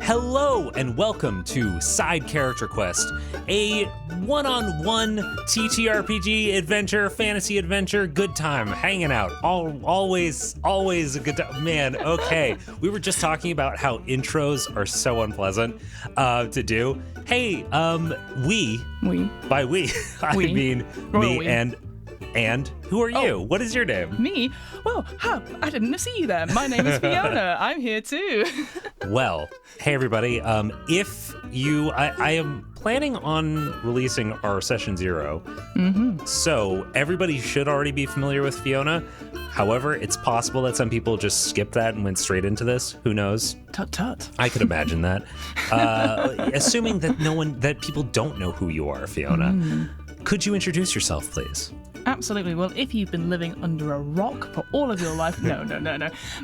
Hello and welcome to Side Character Quest, a one-on-one TTRPG adventure, fantasy adventure, good time, hanging out, always a good time. Man, okay, we were just talking about how intros are so unpleasant to do. Hey, we, by we, I mean me and who are you? What is your name? Me? Well, I didn't see you there. My name is Fiona. I'm here too. Well, hey everybody. If you, I am planning on releasing our session 0. Mm-hmm. So everybody should already be familiar with Fiona. However, it's possible that some people just skipped that and went straight into this. Who knows? Tut tut. I could imagine that. Assuming that people don't know who you are, Fiona. Could you introduce yourself, please? Absolutely. Well, if you've been living under a rock for all of your life, no.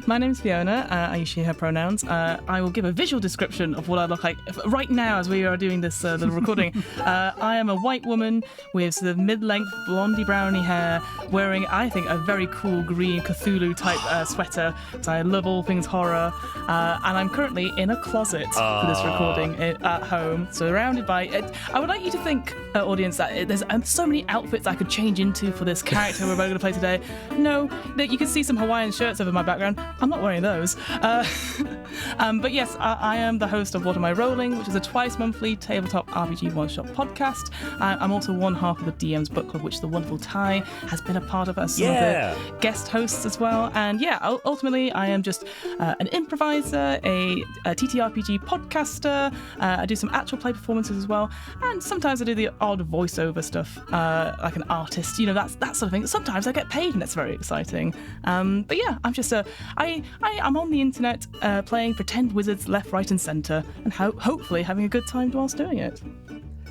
My name's Fiona. I use she, her pronouns. I will give a visual description of what I look like right now as we are doing this little recording. I am a white woman with sort of mid-length blondie browny hair, wearing, I think, a very cool green Cthulhu type sweater. So I love all things horror. And I'm currently in a closet for this recording at home, surrounded by... I would like you to think, audience, that there's so many outfits I could change into for this character we're going to play today. No, that you can see some Hawaiian shirts over my background. I'm not wearing those. But yes, I am the host of What Am I Rolling, which is a twice-monthly tabletop RPG one-shot podcast. I'm also one half of the DM's Book Club, which the wonderful Ty has been a part of as some of the guest hosts as well. And yeah, ultimately, I am just an improviser, a TTRPG podcaster. I do some actual play performances as well. And sometimes I do the odd voiceover stuff, like an artist, that sort of thing. Sometimes I get paid, and that's very exciting. But yeah, I'm just I'm on the internet playing pretend wizards left, right, and centre, and hopefully having a good time whilst doing it.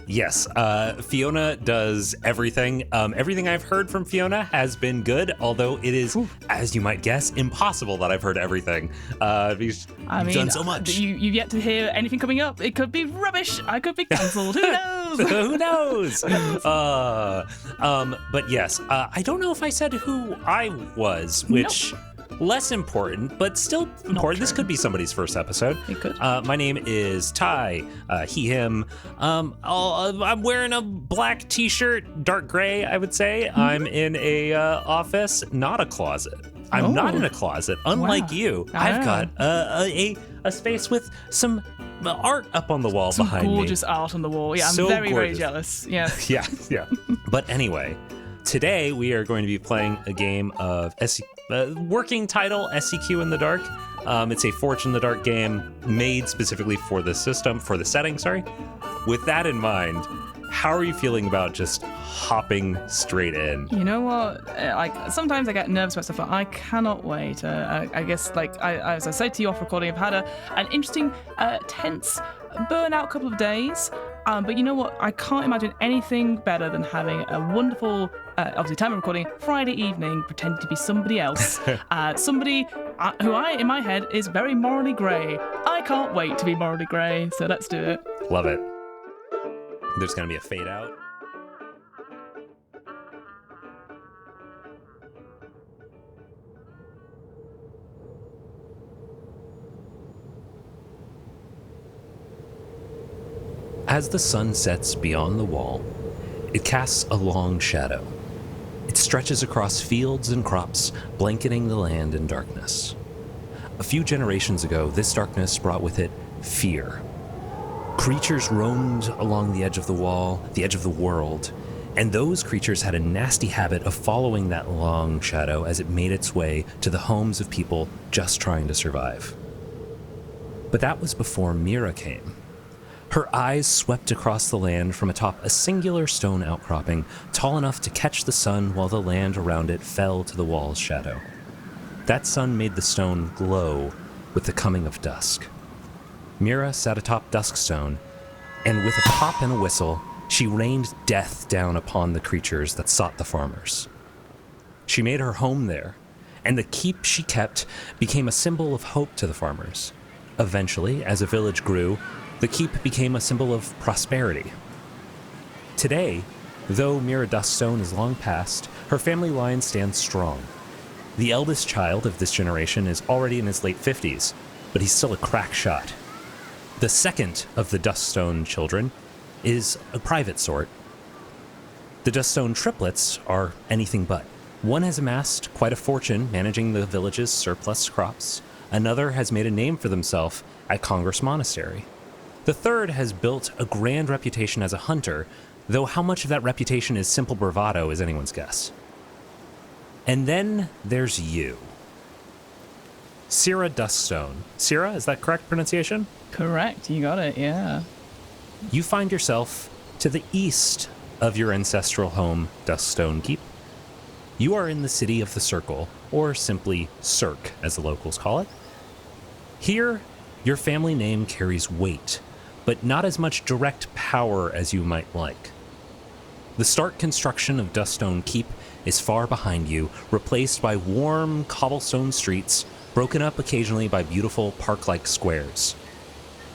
Yes, Fiona does everything. Everything I've heard from Fiona has been good, although it is, as you might guess, impossible that I've heard everything. You've done so much. You've yet to hear anything coming up. It could be rubbish. I could be cancelled. Who knows? Who knows? But yes, I don't know if I said who I was, which... Nope. Less important, but still important. This could be somebody's first episode. It could. My name is Ty, he, him. I'm wearing a black t-shirt, dark gray, I would say. Mm-hmm. I'm in a office, not a closet. I'm not in a closet. Unlike you, I've got a space with some art up on the wall behind me. Some gorgeous art on the wall. Yeah, I'm so very, gorgeous. very jealous. Yeah. Yeah. But anyway, today we are going to be playing a game of working title SEQ in the Dark. It's a Forge in the Dark game made specifically for the setting. With that in mind, how are you feeling about just hopping straight in? You know what? Sometimes I get nervous about stuff, but I cannot wait. I guess, as I said to you off recording, I've had an interesting, tense, burnout couple of days. But you know what? I can't imagine anything better than having a wonderful, obviously time of recording, Friday evening, pretending to be somebody else. Somebody who in my head, is very morally grey. I can't wait to be morally grey, so let's do it. Love it. There's going to be a fade out. As the sun sets beyond the wall, it casts a long shadow. It stretches across fields and crops, blanketing the land in darkness. A few generations ago, this darkness brought with it fear. Creatures roamed along the edge of the wall, the edge of the world, and those creatures had a nasty habit of following that long shadow as it made its way to the homes of people just trying to survive. But that was before Mira came. Her eyes swept across the land from atop a singular stone outcropping, tall enough to catch the sun while the land around it fell to the wall's shadow. That sun made the stone glow with the coming of dusk. Mira sat atop Duskstone, and with a pop and a whistle, she rained death down upon the creatures that sought the farmers. She made her home there, and the keep she kept became a symbol of hope to the farmers. Eventually, as a village grew, the keep became a symbol of prosperity. Today, though Mira Duskstone is long past, her family line stands strong. The eldest child of this generation is already in his late 50s, but he's still a crack shot. The second of the Duststone children is a private sort. The Duststone triplets are anything but. One has amassed quite a fortune managing the village's surplus crops. Another has made a name for themselves at Congress Monastery. The third has built a grand reputation as a hunter, though how much of that reputation is simple bravado is anyone's guess. And then there's you. Syrah Duststone. Syrah, is that correct pronunciation? Correct, you got it, yeah. You find yourself to the east of your ancestral home, Duststone Keep. You are in the city of the Circle, or simply Cirque, as the locals call it. Here, your family name carries weight, but not as much direct power as you might like. The stark construction of Duststone Keep is far behind you, replaced by warm cobblestone streets, broken up occasionally by beautiful park-like squares.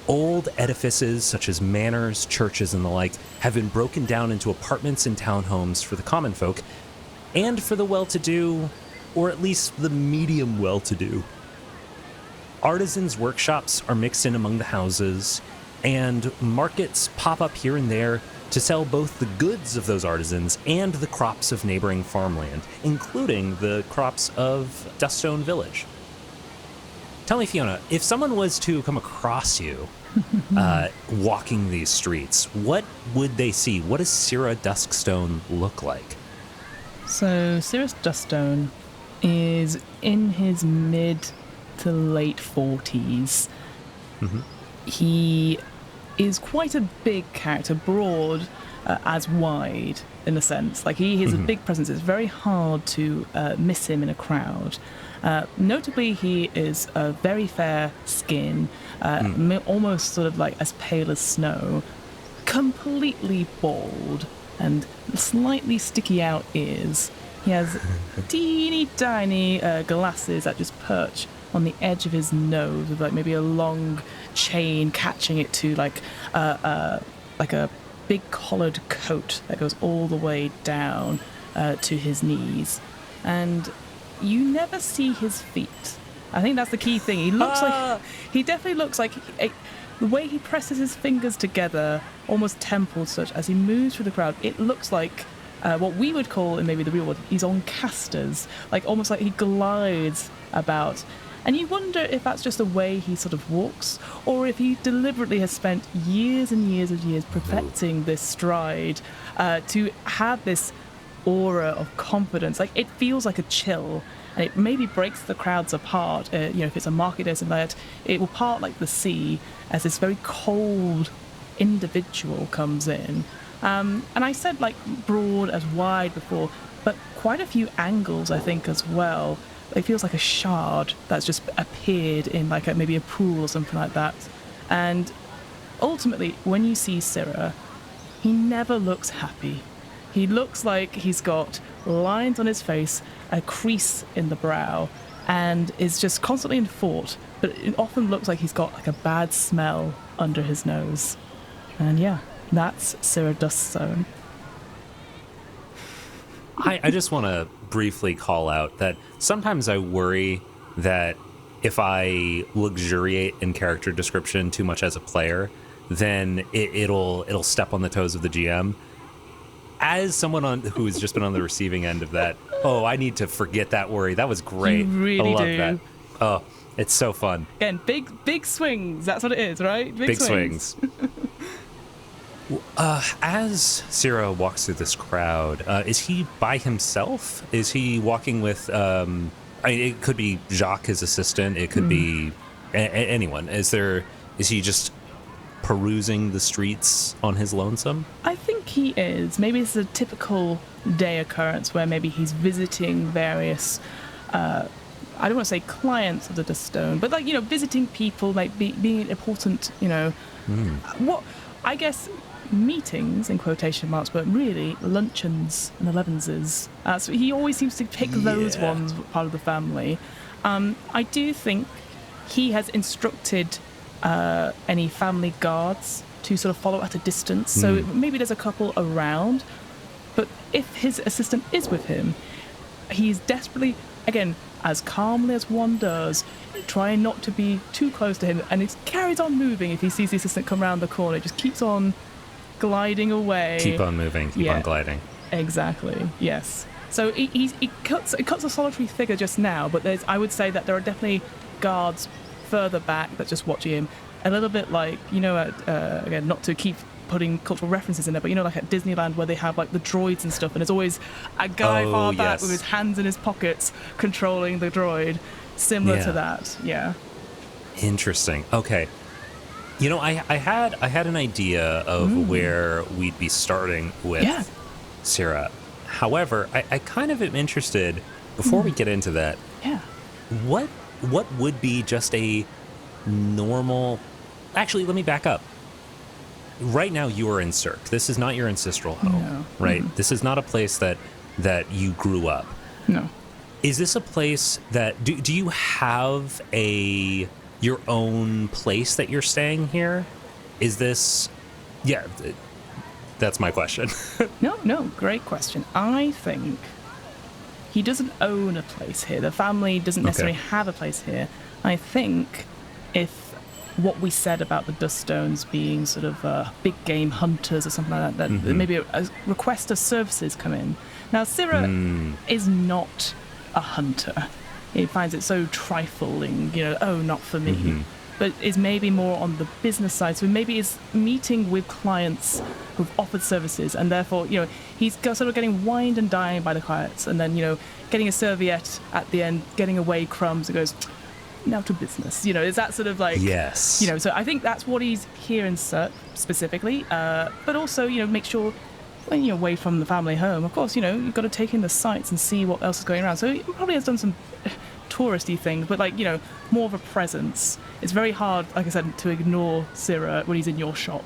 Old edifices such as manors, churches, and the like have been broken down into apartments and townhomes for the common folk, and for the well-to-do, or at least the medium well-to-do. Artisans' workshops are mixed in among the houses, and markets pop up here and there to sell both the goods of those artisans and the crops of neighboring farmland, including the crops of Duststone Village. Tell me, Fiona, if someone was to come across you walking these streets, what would they see? What does Syrah Duststone look like? So Syrah Duststone is in his mid to late 40s. Mm-hmm. He is quite a big character, broad as wide in a sense. Like he has a big presence. It's very hard to miss him in a crowd. Notably, he is a very fair skin, almost sort of like as pale as snow, completely bald, and slightly sticky out ears. He has teeny tiny glasses that just perch on the edge of his nose with like maybe a long chain catching it to like a big collared coat that goes all the way down to his knees. And you never see his feet. I think that's the key thing. He definitely looks like the way he presses his fingers together, almost temple such, as he moves through the crowd, it looks like what we would call in maybe the real world, he's on casters, like almost like he glides about. And you wonder if that's just the way he sort of walks, or if he deliberately has spent years and years and years perfecting this stride to have this aura of confidence. Like, it feels like a chill, and it maybe breaks the crowds apart. If it's a market or something like that, it will part like the sea as this very cold individual comes in. And I said like broad as wide before, but quite a few angles, I think, as well. It feels like a shard that's just appeared in like maybe a pool or something like that. And ultimately, when you see Syrah, he never looks happy. He looks like he's got lines on his face, a crease in the brow, and is just constantly in thought. But it often looks like he's got like a bad smell under his nose. And yeah, that's Syrah Duststone. I just want to briefly call out that sometimes I worry that if I luxuriate in character description too much as a player, then it'll step on the toes of the GM. As someone who has just been on the receiving end of that, I need to forget that worry. That was great. You really I love do. that. Oh, it's so fun. Again, big swings. That's what it is, right? Big swings. As Syrah walks through this crowd, is he by himself? Is he walking with... it could be Jacques, his assistant. It could be anyone. Is he just perusing the streets on his lonesome? I think he is. Maybe it's a typical day occurrence where maybe he's visiting various... I don't want to say clients of the Duststone, but visiting people, like being important, what I guess meetings in quotation marks, but really luncheons and elevenses. So he always seems to pick those ones part of the family. I do think he has instructed any family guards to sort of follow at a distance. So maybe there's a couple around, but if his assistant is with him, he's desperately, again, as calmly as one does, trying not to be too close to him, and it carries on moving if he sees the assistant come around the corner. It just keeps on gliding away. Keep on moving, keep on gliding. Exactly, yes. So it cuts a solitary figure just now, but I would say that there are definitely guards further back that just watching him. A little bit like, again, not to keep putting cultural references in there, but like at Disneyland where they have like the droids and stuff, and there's always a guy far back with his hands in his pockets controlling the droid. Similar to that, yeah. Interesting. Okay. I had an idea of where we'd be starting with Syrah. However, I kind of am interested, before we get into that, what would be just a normal... Actually, let me back up. Right now, you are in Cirque. This is not your ancestral home, right? Mm-hmm. This is not a place that you grew up. No. Is this a place that... Do you have your own place that you're staying here? Is this... Yeah, that's my question. No, great question. I think he doesn't own a place here. The family doesn't necessarily have a place here. I think if what we said about the Duststones being sort of big game hunters or something like that, maybe a request of services come in. Now, Syrah is not a hunter. He finds it so trifling, not for me. But is maybe more on the business side. So maybe is meeting with clients who've offered services, and therefore, he's sort of getting wined and dined by the clients, and then, getting a serviette at the end, getting away crumbs, and goes, now to business. Is that sort of like... Yes. So I think that's what he's here in Cirque specifically. But also, make sure when you're away from the family home, of course, you've got to take in the sights and see what else is going around. So he probably has done some touristy things, but more of a presence. It's very hard, like I said, to ignore Syrah when he's in your shop.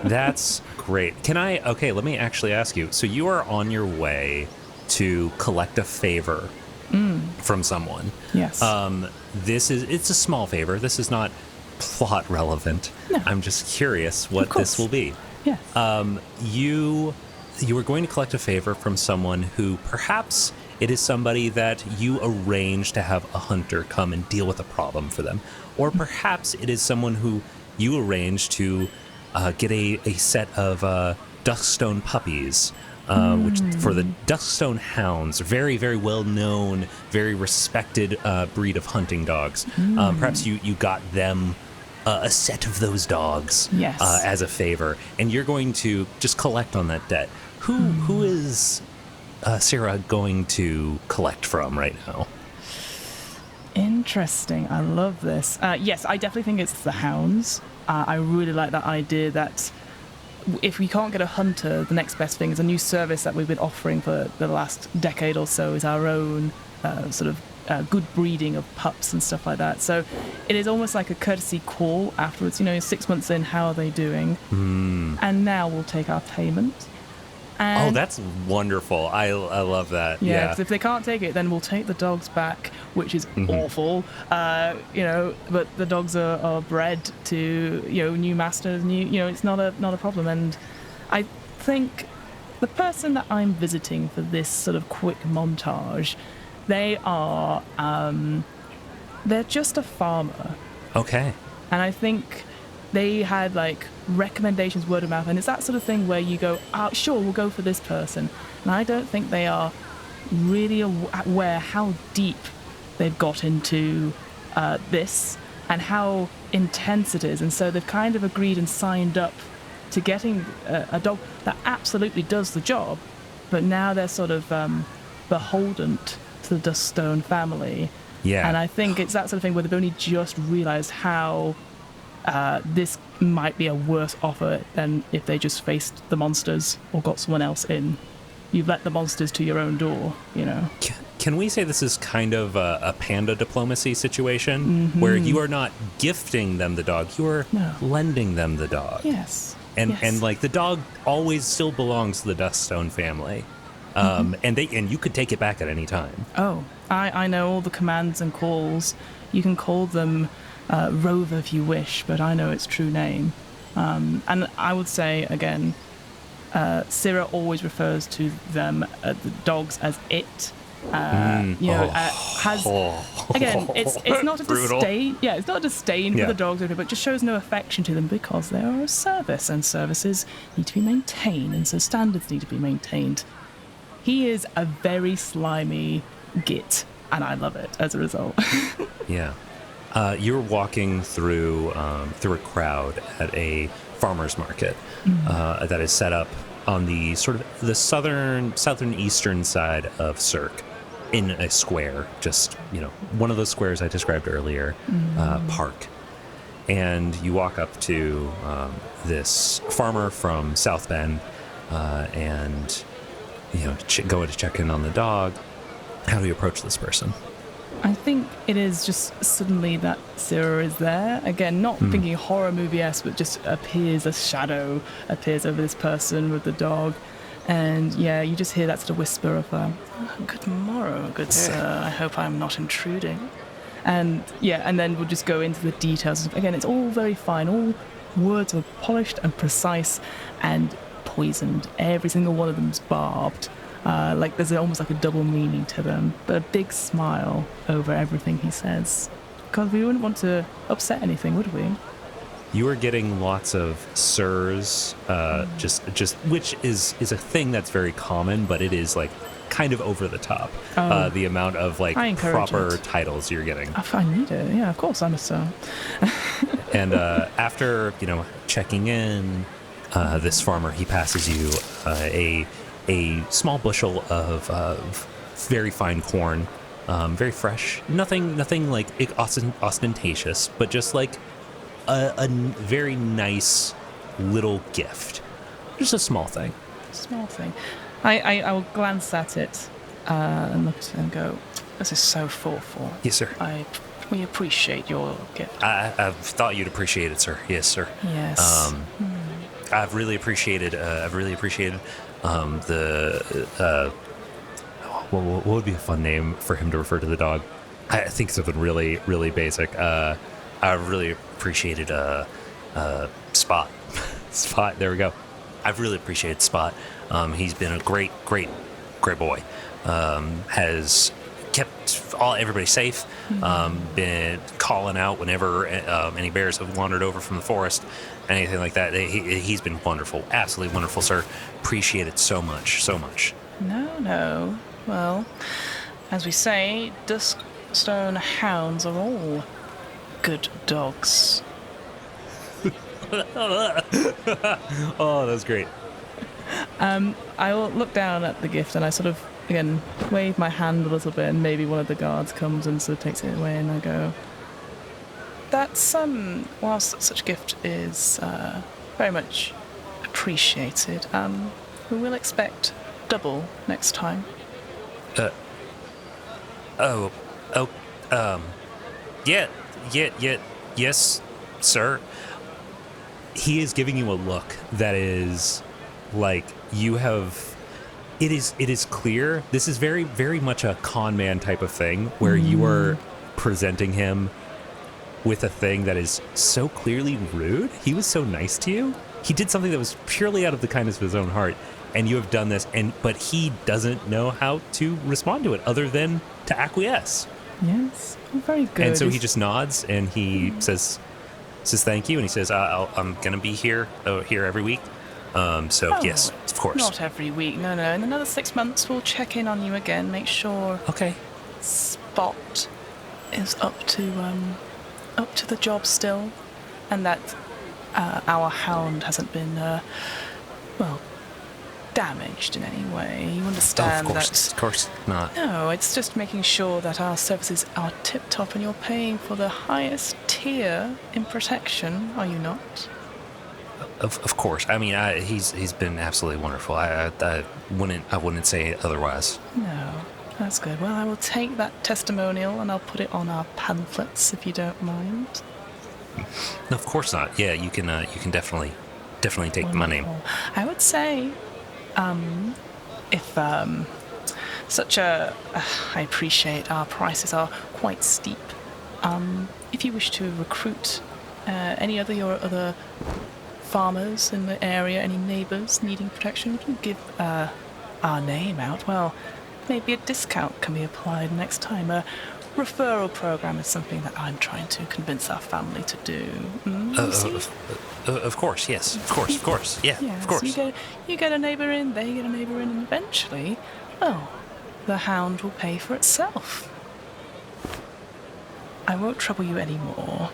That's great. Let me actually ask you. So you are on your way to collect a favor from someone. Yes. It's a small favor. This is not plot relevant. No. I'm just curious what this will be. Yes. You are going to collect a favor from someone who perhaps it is somebody that you arrange to have a hunter come and deal with a problem for them. Or perhaps it is someone who you arrange to get a set of Duskstone puppies, which for the Duskstone hounds, very, very well known, very respected breed of hunting dogs. Perhaps you got them a set of those dogs as a favor, and you're going to just collect on that debt. Who is Syrah going to collect from right now? Interesting. I love this. Yes, I definitely think it's the hounds. I really like that idea that if we can't get a hunter, the next best thing is a new service that we've been offering for the last decade or so is our own sort of good breeding of pups and stuff like that. So it is almost like a courtesy call afterwards. 6 months in, how are they doing? And now we'll take our payment. And that's wonderful. I love that. Yeah, because if they can't take it, then we'll take the dogs back, which is awful. But the dogs are bred to new masters. It's not a problem. And I think the person that I'm visiting for this sort of quick montage, they are they're just a farmer. Okay. And I think they had recommendations, word of mouth, and it's that sort of thing where you go, sure, we'll go for this person. And I don't think they are really aware how deep they've got into this and how intense it is. And so they've kind of agreed and signed up to getting a dog that absolutely does the job, but now they're sort of beholden to the Duststone family. Yeah. And I think it's that sort of thing where they've only just realised how this might be a worse offer than if they just faced the monsters or got someone else in. You've let the monsters to your own door, Can we say this is kind of a panda diplomacy situation where you are not gifting them the dog, you are lending them the dog? Yes. And the dog always still belongs to the Duststone family. And you could take it back at any time. Oh, I know all the commands and calls. You can call them Rover if you wish, but I know its true name. And I would say, again, Syrah always refers to them, the dogs, as it. Has again, it's not a Brutal. disdain. Yeah, it's not a disdain for Yeah. the dogs, but just shows no affection to them because they are a service, and services need to be maintained, and so standards need to be maintained. He is a very slimy git, and I love it as a result. Yeah. You're walking through a crowd at a farmer's market that is set up on the sort of the southeastern side of Cirque, in a square, just one of those squares I described earlier, park. And you walk up to this farmer from South Bend, and go to check in on the dog. How do you approach this person? I think it is just suddenly that Syrah is there. Again, not thinking horror movie-esque, but just appears, a shadow appears over this person with the dog. And yeah, you just hear that sort of whisper of, good morrow, good sir, I hope I'm not intruding. And yeah, and then we'll just go into the details. Again, it's all very fine. All words are polished and precise and poisoned. Every single one of them's barbed. Like there's almost like a double meaning to them, but a big smile over everything he says. Because we wouldn't want to upset anything, would we? You are getting lots of sirs, just which is a thing that's very common, but it is like kind of over the top. The amount of like proper titles you're getting. If I need it, yeah, of course I'm a sir. And after checking in, this farmer, he passes you a small bushel of very fine corn, very fresh. Nothing like ostentatious, but just like a very nice little gift. Just a small thing. Small thing. I will glance at it and look at it and go, this is so thoughtful. Yes, sir. We appreciate your gift. I thought you'd appreciate it, sir. Yes, sir. Yes. I've really appreciated. What would be a fun name for him to refer to the dog? I think something really, really basic. I really appreciated Spot. Spot. There we go. I've really appreciated Spot. He's been a great boy. Has kept everybody safe. Been calling out whenever any bears have wandered over from the forest, anything like that. He's been wonderful, absolutely wonderful, sir. Appreciate it so much, so much. No. Well, as we say, Duskstone hounds are all good dogs. Oh, that's great. I will look down at the gift and I sort of, again, wave my hand a little bit, and maybe one of the guards comes and sort of takes it away, and I go, that's, whilst such a gift is very much appreciated, we will expect double next time. Yes, sir. He is giving you a look that is like you have. It is clear. This is very, very much a con man type of thing where you are presenting him with a thing that is so clearly rude. He was so nice to you. He did something that was purely out of the kindness of his own heart, and you have done this, but he doesn't know how to respond to it other than to acquiesce. Yes, very good. And so he just nods and he says thank you, and he says, I'm gonna be here every week. Yes, of course. Not every week, no. In another 6 months, we'll check in on you again, make sure Okay. Spot is up to the job still, and that our hound hasn't been, damaged in any way. You understand Of course not. No, it's just making sure that our services are tip-top, and you're paying for the highest tier in protection, are you not? Of course. I mean, he's been absolutely wonderful. I wouldn't say otherwise. No, that's good. Well, I will take that testimonial and I'll put it on our pamphlets if you don't mind. No, of course not. Yeah, you can definitely take my name. I would say, if I appreciate our prices are quite steep. If you wish to recruit any other your other farmers in the area, any neighbours needing protection, would you give our name out? Well, maybe a discount can be applied next time. A referral program is something that I'm trying to convince our family to do. Of course, yes. Of course. Yeah, yeah, of course. So you get a neighbour in, they get a neighbour in, and eventually, well, the hound will pay for itself. I won't trouble you anymore.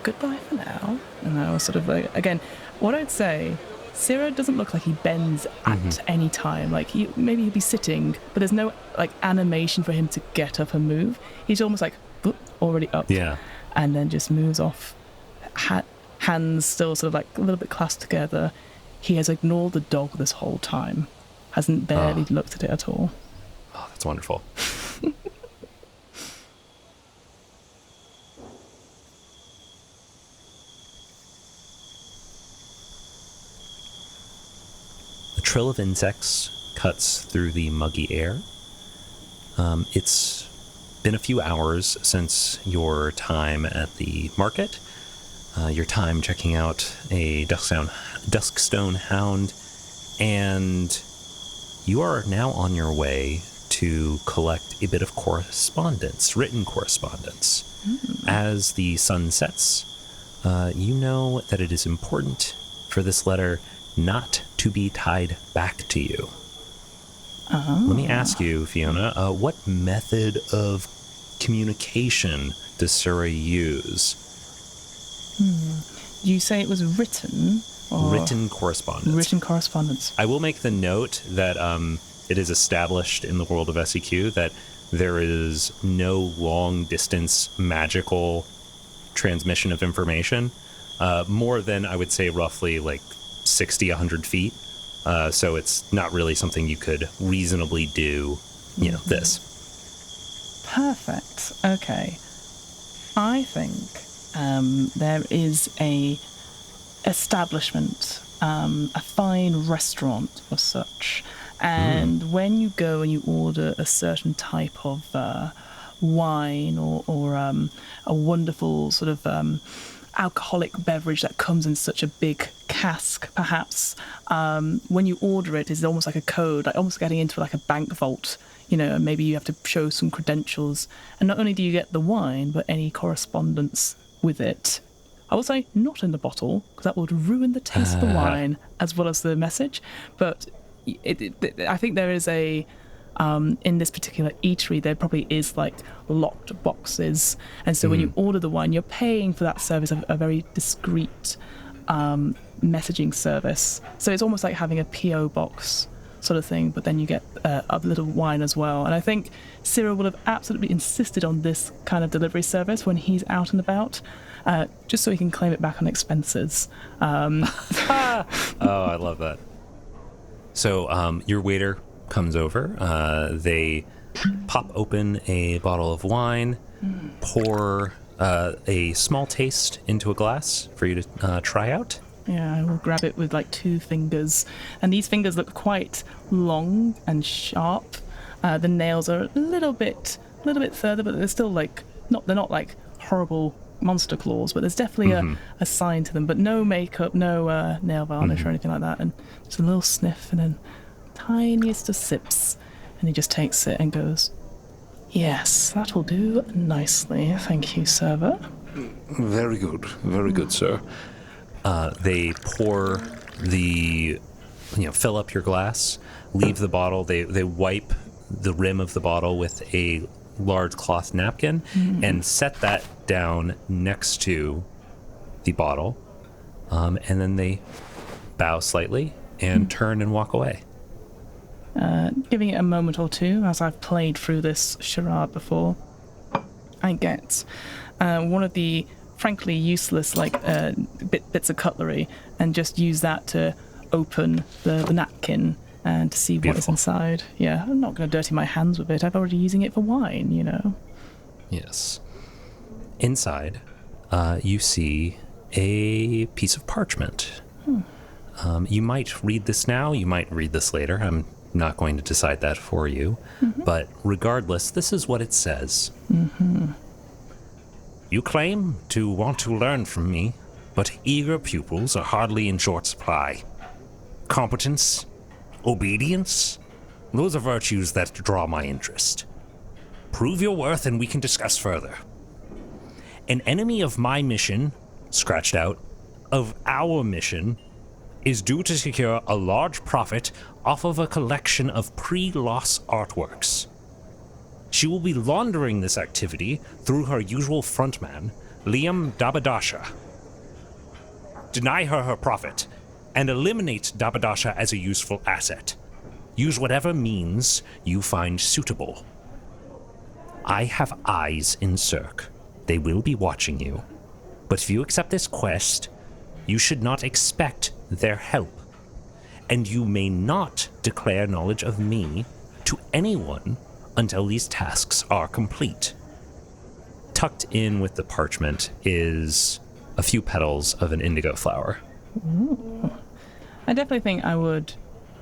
Goodbye for now. And I was sort of like, again, what I'd say, Syrah doesn't look like he bends at any time. Like, maybe he'd be sitting, but there's no, like, animation for him to get up and move. He's almost like, boop, already up. Yeah. And then just moves off, hands still sort of like a little bit clasped together. He has ignored the dog this whole time. Hasn't barely looked at it at all. Oh, that's wonderful. A trill of insects cuts through the muggy air. It's been a few hours since your time at the market, your time checking out a duskstone hound, and you are now on your way to collect a bit of correspondence, written correspondence. As the sun sets, you know that it is important for this letter not to be tied back to you. Let me ask you, Fiona, what method of communication does Syrah use? You say it was written? Or Written correspondence. Written correspondence. I will make the note that it is established in the world of SEQ that there is no long-distance magical transmission of information, more than, I would say, roughly like 60, 100 feet. So it's not really something you could reasonably do, this. Perfect. Okay. I think there is a establishment, a fine restaurant or such, and when you go and you order a certain type of wine or a wonderful sort of alcoholic beverage that comes in such a big cask, perhaps, when you order it, it's almost like a code, like almost getting into like a bank vault, and maybe you have to show some credentials, and not only do you get the wine, but any correspondence with it. I would say not in the bottle, because that would ruin the taste of the wine as well as the message, but I think there is a in this particular eatery, there probably is like locked boxes, and so when you order the wine, you're paying for that service, a very discreet messaging service. So it's almost like having a PO box sort of thing, but then you get a little wine as well. And I think Syrah will have absolutely insisted on this kind of delivery service when he's out and about, just so he can claim it back on expenses. Oh, I love that. So your waiter comes over. They pop open a bottle of wine, pour a small taste into a glass for you to try out. Yeah, I will grab it with like 2 fingers. And these fingers look quite long and sharp. The nails are a little bit further, but they're still like, they're not like horrible monster claws, but there's definitely a sign to them. But no makeup, no nail varnish or anything like that. And just a little sniff and then tiniest of sips. And he just takes it and goes, "Yes, that'll do nicely. Thank you, server." Very good, sir. They pour fill up your glass, leave the bottle. They wipe the rim of the bottle with a large cloth napkin and set that down next to the bottle. And then they bow slightly and turn and walk away. Giving it a moment or two, as I've played through this charade before, I get one of the frankly useless bits of cutlery and just use that to open the napkin and to see what is inside. Yeah, I'm not going to dirty my hands with it. I've already using it for wine, Yes. Inside, you see a piece of parchment. You might read this now, you might read this later. I'm not going to decide that for you. But regardless, this is what it says. You claim to want to learn from me, but eager pupils are hardly in short supply. Competence, obedience, Those are virtues that draw my interest. Prove your worth and we can discuss further. An enemy of my mission, scratched out, of our mission, is due to secure a large profit off of a collection of pre-loss artworks. She will be laundering this activity through her usual frontman, Liam Dabadasha. Deny her profit, and eliminate Dabadasha as a useful asset. Use whatever means you find suitable. I have eyes in Cirque. They will be watching you. But if you accept this quest, you should not expect their help. And you may not declare knowledge of me to anyone until these tasks are complete. Tucked in with the parchment is a few petals of an indigo flower. Ooh. I definitely think I would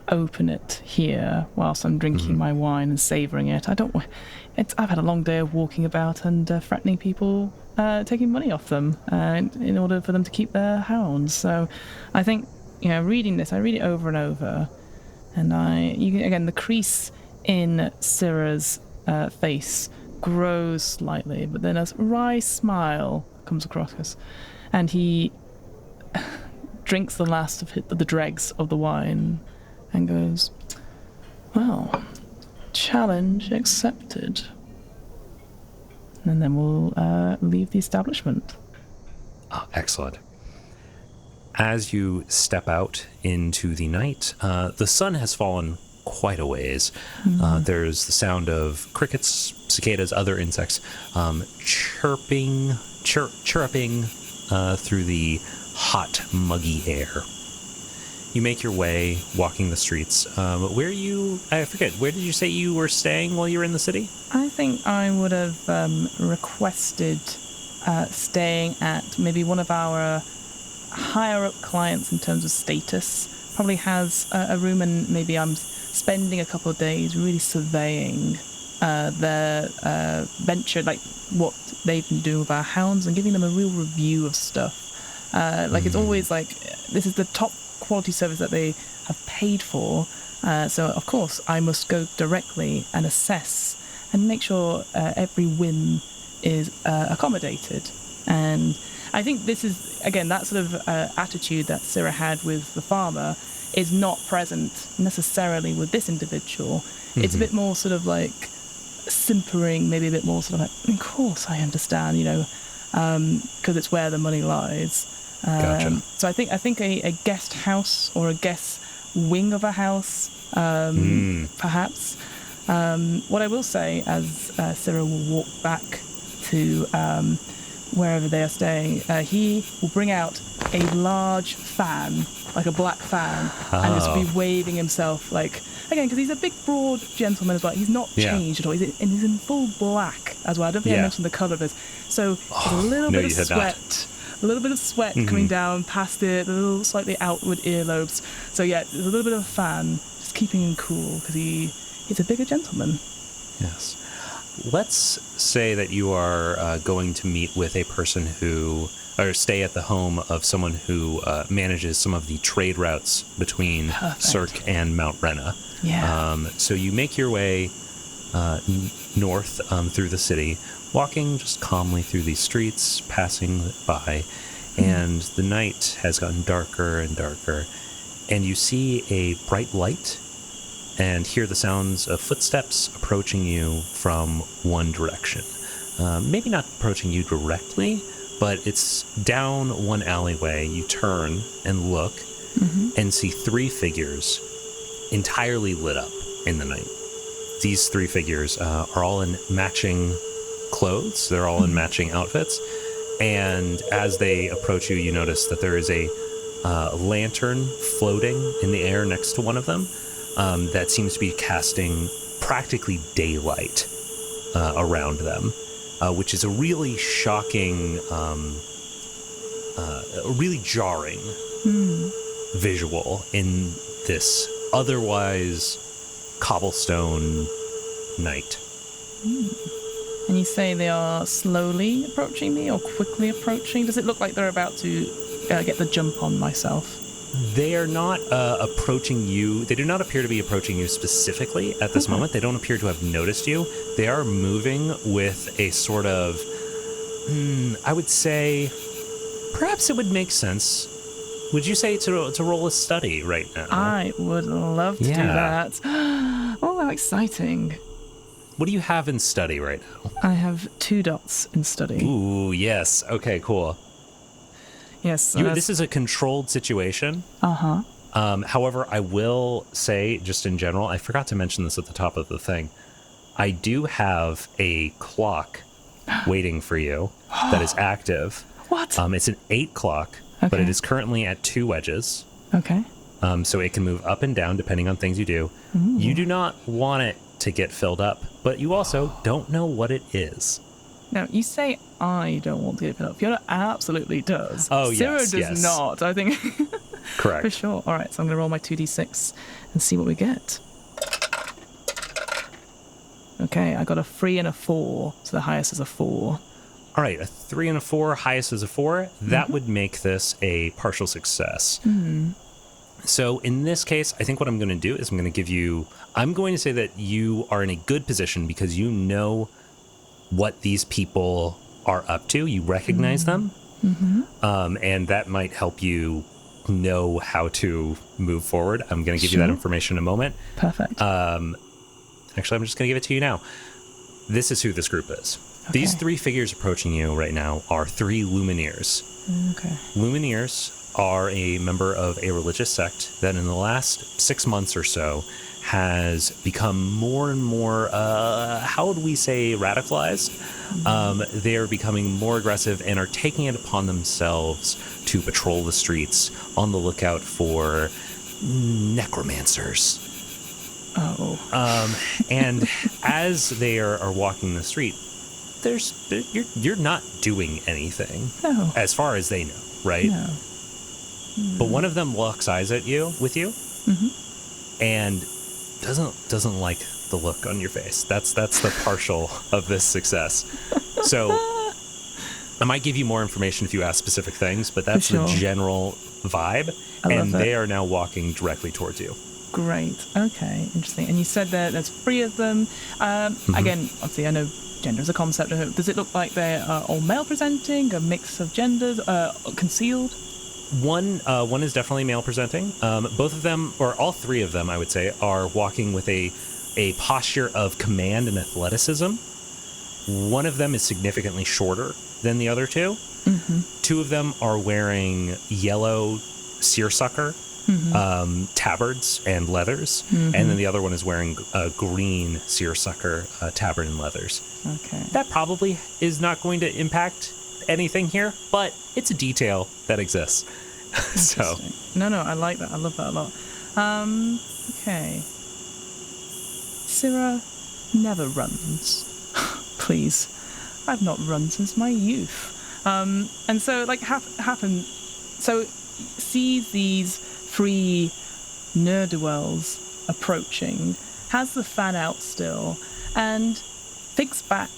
open it here whilst I'm drinking my wine and savouring it. I've had a long day of walking about and threatening people, taking money off them in order for them to keep their hounds. So I think, reading this, I read it over and over, and the crease in Syrah's face grows slightly, but then a wry smile comes across us, and he drinks the last of the dregs of the wine and goes, "Well, challenge accepted." And then we'll leave the establishment. Oh, excellent. As you step out into the night, the sun has fallen quite a ways. There's the sound of crickets, cicadas, other insects chirping through the hot, muggy air. You make your way, walking the streets. I forget, where did you say you were staying while you were in the city? I think I would have requested staying at maybe one of our higher up clients in terms of status. Probably has a room, and maybe I'm spending a couple of days really surveying their venture, like what they've been doing with our hounds, and giving them a real review of stuff. It's always like, this is the top quality service that they have paid for. So, of course, I must go directly and assess and make sure every whim is accommodated. And I think this is, again, that sort of attitude that Syrah had with the farmer is not present necessarily with this individual. It's a bit more sort of like simpering, maybe a bit more sort of like, of course I understand, because it's where the money lies. Gotcha. So I think a guest house or a guest wing of a house, perhaps. What I will say, as Syrah will walk back to wherever they are staying, he will bring out a large fan, like a black fan, and just be waving himself, like, again, because he's a big, broad gentleman as well. He's not changed at all. He's in full black as well. I don't think I mentioned the colour of this. So there's a little bit of sweat. A little bit of sweat coming down past it, the little slightly outward earlobes. So yeah, there's a little bit of a fan, just keeping him cool, because he's a bigger gentleman. Yes. Let's say that you are going to meet with a person or stay at the home of someone who manages some of the trade routes between Cirque and Mount Rena. Yeah. So you make your way north through the city, walking just calmly through these streets, passing by, and the night has gotten darker and darker, and you see a bright light and hear the sounds of footsteps approaching you from one direction. Maybe not approaching you directly, but it's down one alleyway. You turn and look and see three figures entirely lit up in the night. These three figures are all in matching clothes. They're all in matching outfits. And as they approach you, you notice that there is a lantern floating in the air next to one of them that seems to be casting practically daylight around them, which is a really shocking, really jarring visual in this otherwise cobblestone night. And you say they are slowly approaching me or quickly approaching? Does it look like they're about to get the jump on myself? They are not approaching you. They do not appear to be approaching you specifically at this moment. They don't appear to have noticed you. They are moving with a sort of, I would say, perhaps it would make sense. Would you say to roll a study right now? I would love to do that. Oh, how exciting. What do you have in study right now? I have 2 dots in study. Ooh, yes. Okay, cool. Yes. This is a controlled situation. Uh-huh. However, I will say, just in general, I forgot to mention this at the top of the thing. I do have a clock waiting for you that is active. What? It's an 8 clock, but it is currently at 2 wedges. Okay. So it can move up and down depending on things you do. Ooh. You do not want it to get filled up, but you also don't know what it is. Now, you say I don't want to get it up. Fiona absolutely does. Oh, Syrah does not, I think. Correct. For sure. All right, so I'm going to roll my 2d6 and see what we get. Okay, I got a 3 and a 4, so the highest is a 4. All right, a 3 and a 4, highest is a 4. That would make this a partial success. So in this case, I think what I'm going to do is I'm going to say that you are in a good position because you know what these people are up to. You recognize them. And that might help you know how to move forward. I'm going to give you that information in a moment. Perfect. Actually, I'm just going to give it to you now. This is who this group is. Okay. These 3 figures approaching you right now are 3 Lumineers. Okay. Lumineers are a member of a religious sect that in the last 6 months or so has become more and more, how would we say, radicalized? They're becoming more aggressive and are taking it upon themselves to patrol the streets on the lookout for necromancers. Oh. And as they are walking the street, you're not doing anything, No. as far as they know, right? No. But one of them locks eyes at you, and doesn't like the look on your face. That's the partial of this success. So I might give you more information if you ask specific things, but that's the general vibe. And they are now walking directly towards you. Great. Okay. Interesting. And you said there's 3 of them. Again, obviously, I know gender is a concept. Does it look like they are all male presenting, a mix of genders, concealed? One is definitely male presenting. Both of them, or all 3 of them, I would say, are walking with a posture of command and athleticism. One of them is significantly shorter than the other 2. 2 of them are wearing yellow seersucker tabards and leathers, and then the other one is wearing a green seersucker tabard and leathers. Okay. That probably is not going to impact anything here, but it's a detail that exists. So no, I like that. I love that a lot. Okay. Syrah never runs. Please. I've not run since my youth. And so so sees these 3 ne'er-do-wells approaching, has the fan out still, and thinks back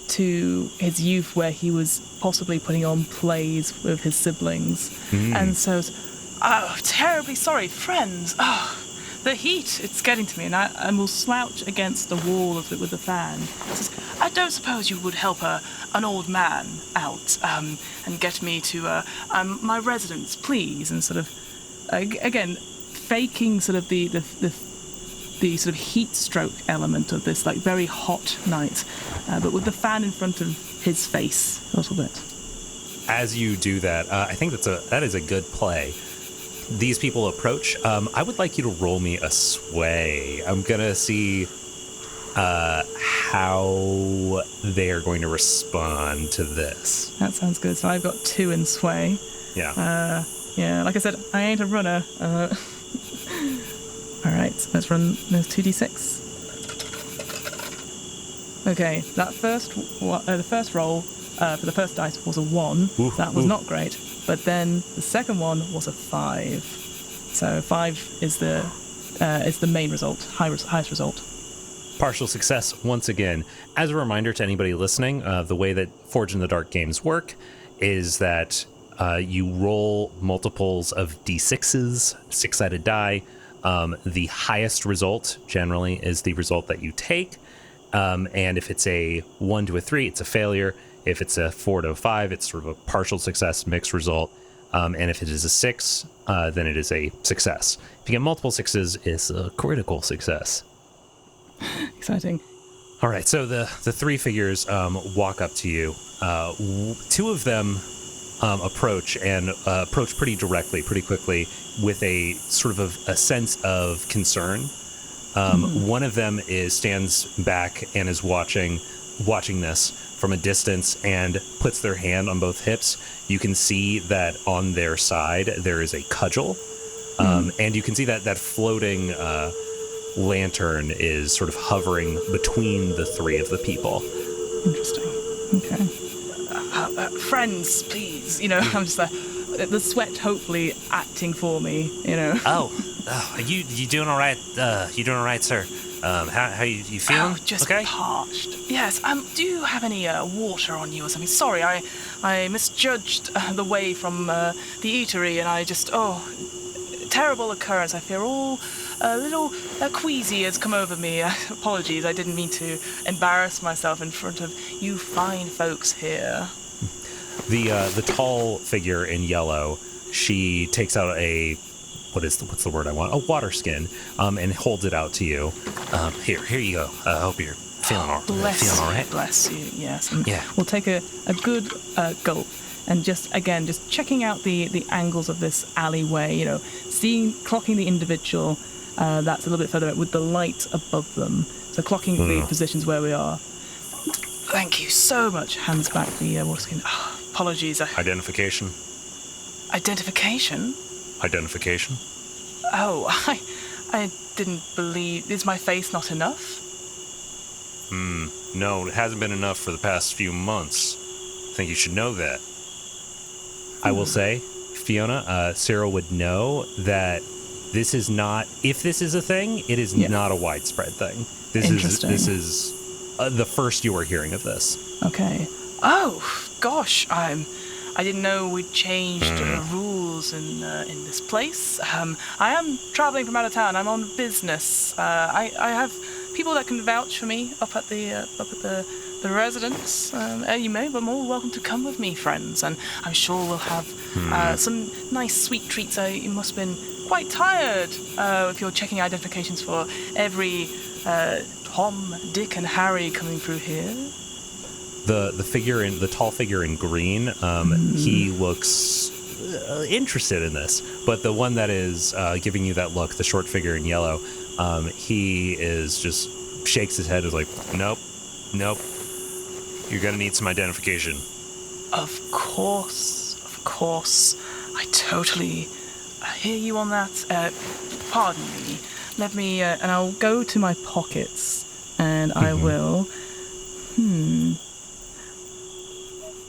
to his youth where he was possibly putting on plays with his siblings, and says, "Oh, terribly sorry, friends. Oh, the heat, it's getting to me," and will slouch against the wall with the fan. Says, "I don't suppose you would help an old man out and get me to my residence, please?" And sort of, again, faking sort of the sort of heat stroke element of this like very hot night, but with the fan in front of his face a little bit. As you do that, I think that is a good play. These people approach. I would like you to roll me a sway. I'm gonna see how they are going to respond to this. That sounds good. So I've got 2 in sway. Yeah. Yeah, like I said, I ain't a runner. All right, let's run those 2d6. Okay, that the first roll for the first dice was a 1. That was not great. But then the second one was a 5. So 5 is the main result, highest result. Partial success once again. As a reminder to anybody listening, the way that Forge in the Dark games work is that You roll multiples of d6s, 6-sided die. The highest result generally is the result that you take. And if it's a 1 to a 3, it's a failure. If it's a 4 to a 5, it's sort of a partial success, mixed result. And if it is a 6, then it is a success. If you get multiple 6s, it's a critical success. Exciting. All right, so the 3 figures walk up to you. 2 of them approach pretty directly, pretty quickly, with a sort of a sense of concern. One of them stands back and is watching this from a distance and puts their hand on both hips. You can see that on their side there is a cudgel, and you can see that floating lantern is sort of hovering between the 3 of the people. Interesting. Okay. Friends, please. I'm just the sweat hopefully acting for me. You doing all right? You doing all right, sir? How you feeling? Just okay? parched. Yes. Do you have any water on you or something? Sorry, I misjudged the way from the eatery, and I just terrible occurrence. I fear all a little queasy has come over me. Apologies, I didn't mean to embarrass myself in front of you fine folks here. The tall figure in yellow, she takes out what's the word I want? A water skin, and holds it out to you. Here you go. I hope you're feeling all right. Bless you. Yes. Yeah. We'll take a good gulp. And just checking out the angles of this alleyway, clocking the individual that's a little bit further out with the light above them. So clocking the positions where we are. Thank you so much. Hands back the water skin. Apologies. Identification. Identification? Identification. Oh, I didn't believe... Is my face not enough? No, it hasn't been enough for the past few months. I think you should know that. I will say, Fiona, Syrah would know that this is not... If this is a thing, it is not a widespread thing. This is the first you are hearing of this. Okay. Oh, gosh, I didn't know we'd changed rules in this place. I am traveling from out of town. I'm on business. I have people that can vouch for me up at the residence. You may be more welcome to come with me, friends, and I'm sure we'll have some nice sweet treats. You must have been quite tired if you're checking identifications for every Tom, Dick, and Harry coming through here. The tall figure in green, he looks interested in this, but the one that is giving you that look, the short figure in yellow, he is just shakes his head, is like, nope, you're gonna need some identification. Of course, I totally hear you on that. Pardon me, let me, and I'll go to my pockets, and I will,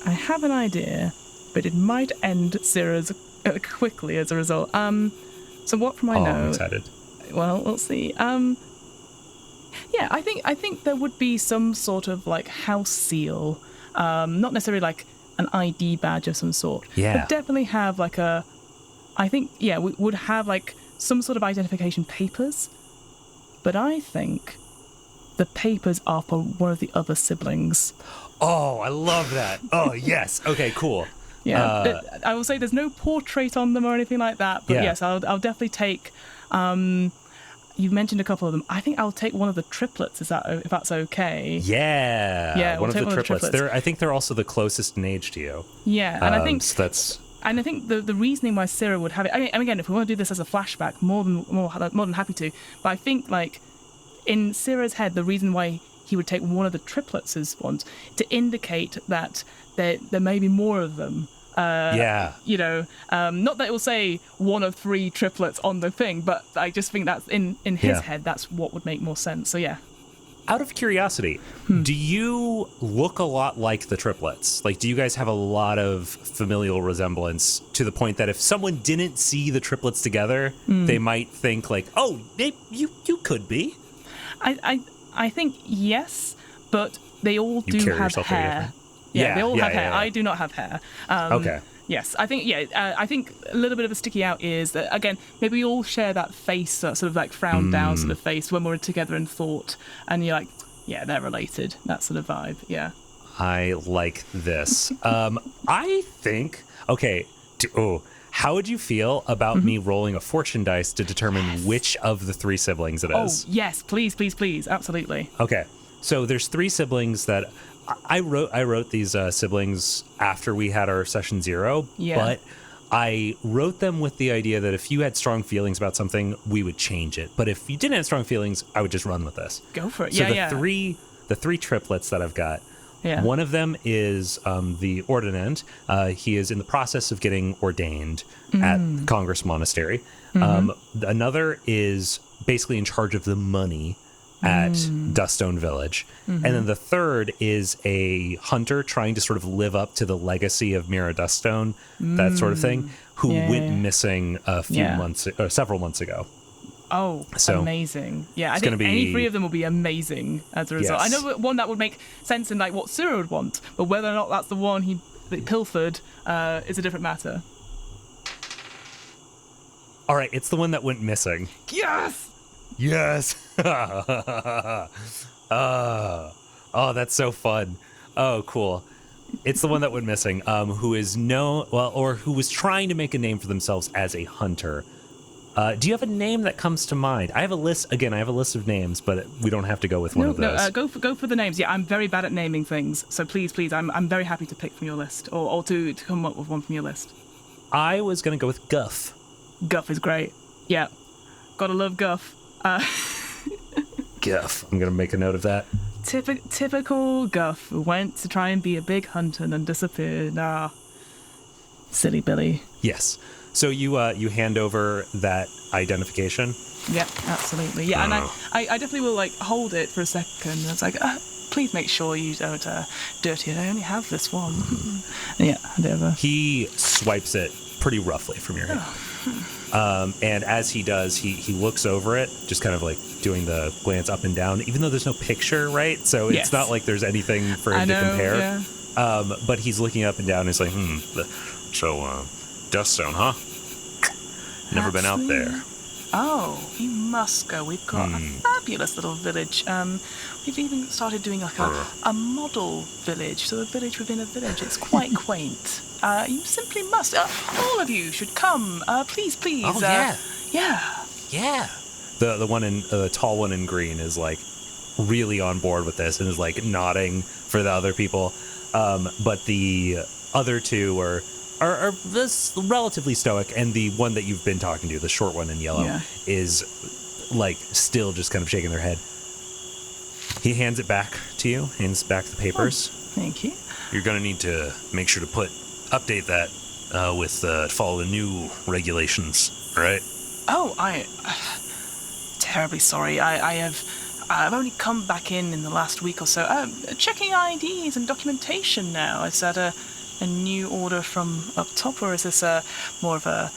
I have an idea, but it might end Syrah's quickly as a result. So what from I know? I'm excited. Well, we'll see. Yeah, I think there would be some sort of house seal, not necessarily an ID badge of some sort. Yeah. But definitely have we would have some sort of identification papers. But I think the papers are for one of the other siblings. Oh, I love that. Oh, yes. Okay, cool. Yeah, I will say there's no portrait on them or anything like that. But yes, I'll definitely take. You've mentioned a couple of them. I think I'll take one of the triplets. If that's okay? Yeah. One of the triplets. I think they're also the closest in age to you. Yeah, and I think so that's. And I think the reasoning why Syrah would have it. I mean, again, if we want to do this as a flashback, more than happy to. But I think in Syrah's head, the reason why he would take one of the triplets as ones to indicate that there may be more of them. Not that it will say one of 3 triplets on the thing, but I just think that's in his head, that's what would make more sense. So yeah. Out of curiosity, do you look a lot like the triplets? Do you guys have a lot of familial resemblance to the point that if someone didn't see the triplets together, they might think oh, you could be? I think yes, but they all do have hair. Yeah, they all have hair. I do not have hair. Okay. Yes, I think, I think a little bit of a sticky out is that, again, maybe we all share that face, that sort of like frown down sort of face when we're together in thought, and you're like, yeah, they're related, that sort of vibe, yeah. I like this. I think, okay, how would you feel about me rolling a fortune dice to determine which of the 3 siblings it is? Oh, yes, please, please, please, absolutely. Okay, so there's 3 siblings that I wrote these siblings after we had our session 0, but I wrote them with the idea that if you had strong feelings about something, we would change it. But if you didn't have strong feelings, I would just run with this. Go for it. So the three triplets that I've got. Yeah. One of them is the ordinand. He is in the process of getting ordained at Congress Monastery. Another is basically in charge of the money at Duststone Village. And then the third is a hunter trying to sort of live up to the legacy of Mira Duststone, that sort of thing, who went missing several months ago. Oh, so amazing. Yeah, I think any 3 of them will be amazing as a result. Yes. I know one that would make sense in like what Syrah would want, but whether or not that's the one that pilfered is a different matter. All right, it's the one that went missing. Yes! Yes! Oh, that's so fun. Oh, cool. It's the one that went missing, who is who was trying to make a name for themselves as a hunter. Do you have a name that comes to mind? I have a list of names, but we don't have to go with one of those. No, go for the names. Yeah, I'm very bad at naming things, so please, I'm very happy to pick from your list, or to come up with one from your list. I was going to go with Guff. Guff is great. Yeah, gotta love Guff. Guff. I'm going to make a note of that. Typical Guff, who went to try and be a big hunter and then disappeared. Silly Billy. Yes. So you hand over that identification? Yeah, absolutely. Yeah, and I definitely will like hold it for a second. It's like, please make sure you don't dirty it. I only have this one. Yeah, whatever. He swipes it pretty roughly from your hand. And as he does, he looks over it, just kind of like doing the glance up and down, even though there's no picture, right? So it's not like there's anything for him to compare. Yeah. But he's looking up and down and he's like, Duststone, huh? Never been out there. Oh, you must go. We've got a fabulous little village. We've even started doing like a model village, so a village within a village. It's quite quaint. You simply must. All of you should come. Please. Oh, yeah. The tall one in green is like really on board with this and is like nodding for the other people. But the other 2 are this relatively stoic, and the one that you've been talking to, the short one in yellow, is like still just kind of shaking their head. He hands it back to you, hands back the papers. Oh, thank you. You're going to need to make sure to update that follow the new regulations, all right? Oh, terribly sorry. I've only come back in the last week or so. Checking IDs and documentation now. Is that a new order from up top, or is this more of a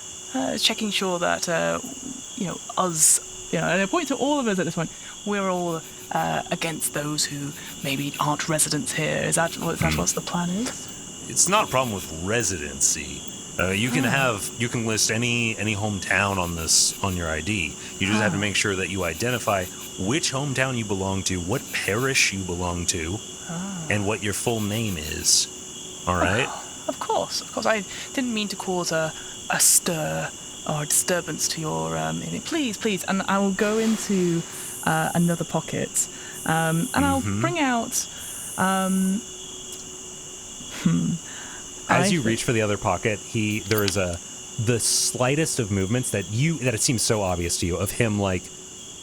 checking sure that us, and I point to all of us at this point, we're all against those who maybe aren't residents here. Is that what's the plan is? It's not a problem with residency. You can list any hometown on your ID. You just have to make sure that you identify which hometown you belong to, what parish you belong to, and what your full name is. All right. Of course. I didn't mean to cause a stir or a disturbance to your. Please, and I will go into another pocket, and I'll bring out. As you reach for the other pocket, there is the slightest of movements that it seems so obvious to you of him like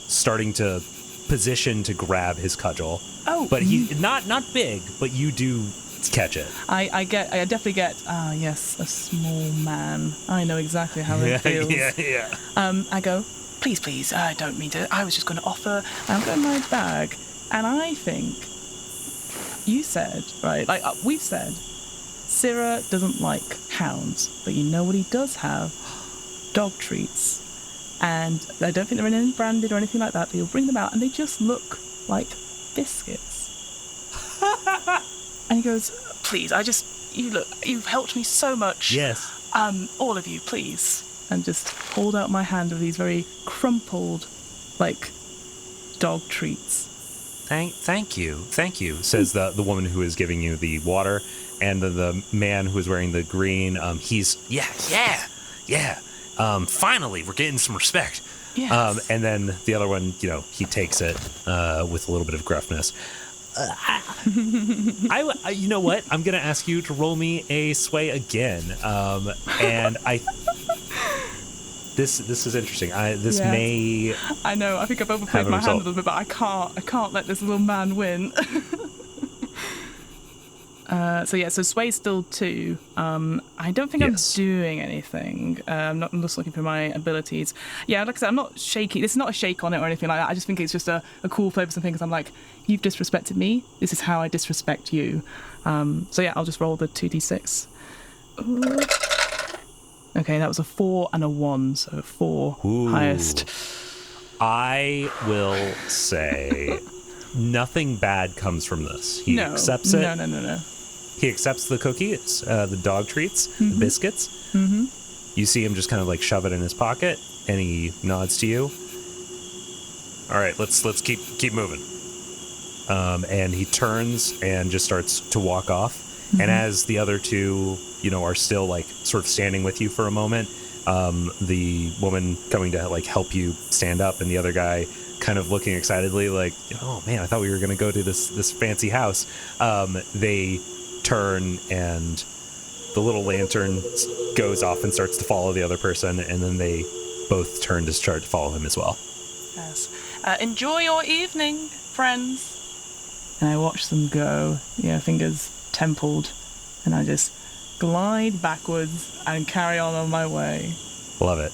starting to position to grab his cudgel. Oh, but he not big, but you do catch it. I definitely get, yes, a small man. I know exactly how it feels. Yeah. I go, please, I don't mean to, I was just going to offer, and I've got my bag, and I think, you said, right, like, we've said, Syrah doesn't like hounds, but you know what he does have? Dog treats. And I don't think they're in any branded or anything like that, but he'll bring them out, and they just look like biscuits. And he goes, please, you've helped me so much. Yes. All of you, please. And just hold out my hand with these very crumpled, like, dog treats. Thank you, says the woman who is giving you the water, and the man who is wearing the green. He's yeah. Finally, we're getting some respect. Yes. And then the other one, he takes it with a little bit of gruffness. I you know what? I'm gonna ask you to roll me a sway again. And This is interesting. May. I know. I think I've overplayed my hand a little bit, but I can't let this little man win. So Sway's still 2. I don't think I'm doing anything. I'm just looking for my abilities. Yeah, like I said, I'm not shaky. This is not a shake on it or anything like that. I just think it's just a cool play for something, because I'm like, you've disrespected me. This is how I disrespect you. I'll just roll the 2d6. Okay, that was a 4 and a 1, so 4 highest. I will say nothing bad comes from this. He accepts it. No. He accepts the cookies, the dog treats, the biscuits. Mm-hmm. You see him just kind of like shove it in his pocket, and he nods to you. All right, let's keep moving. And he turns and just starts to walk off. Mm-hmm. And as the other two, are still like sort of standing with you for a moment, the woman coming to like help you stand up, and the other guy kind of looking excitedly like, oh man, I thought we were going to go to this fancy house. They turn, and the little lantern goes off and starts to follow the other person, and then they both turn to start to follow him as well. Yes. Enjoy your evening, friends. And I watch them go, fingers templed, and I just glide backwards and carry on my way. Love it.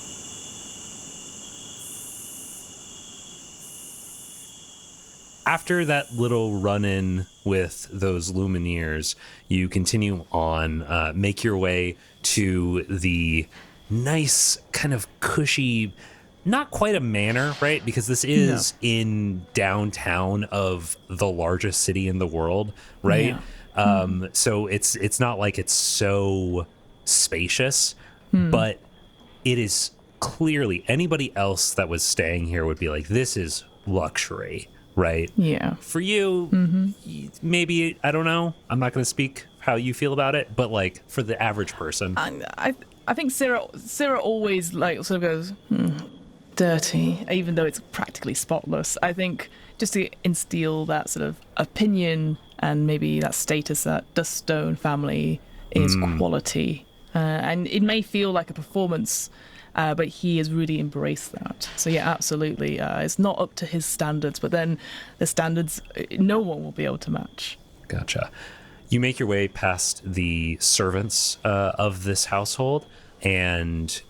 After that little run-in with those Lumineers, you continue on, make your way to the nice, kind of cushy, not quite a manor, right? Because this is in downtown of the largest city in the world, right? Yeah. So it's not like it's so spacious, but it is clearly, anybody else that was staying here would be like, this is luxury. Right. Yeah. For you, maybe, I don't know. I'm not going to speak how you feel about it, but like for the average person, I think Syrah always like sort of goes dirty, even though it's practically spotless. I think just to instill that sort of opinion and maybe that status that Duststone family is quality, and it may feel like a performance. But he has really embraced that. So yeah, absolutely. It's not up to his standards, but then the standards no one will be able to match. Gotcha. You make your way past the servants of this household, and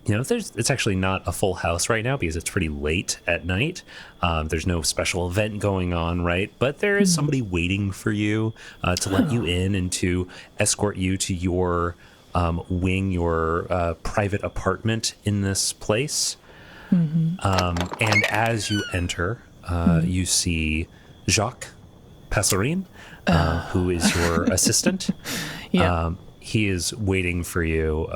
it's actually not a full house right now because it's pretty late at night. There's no special event going on, right? But there is somebody waiting for you to let you in and to escort you to your your private apartment in this place. And as you enter, you see Jacques Passerine, who is your assistant. He is waiting for you.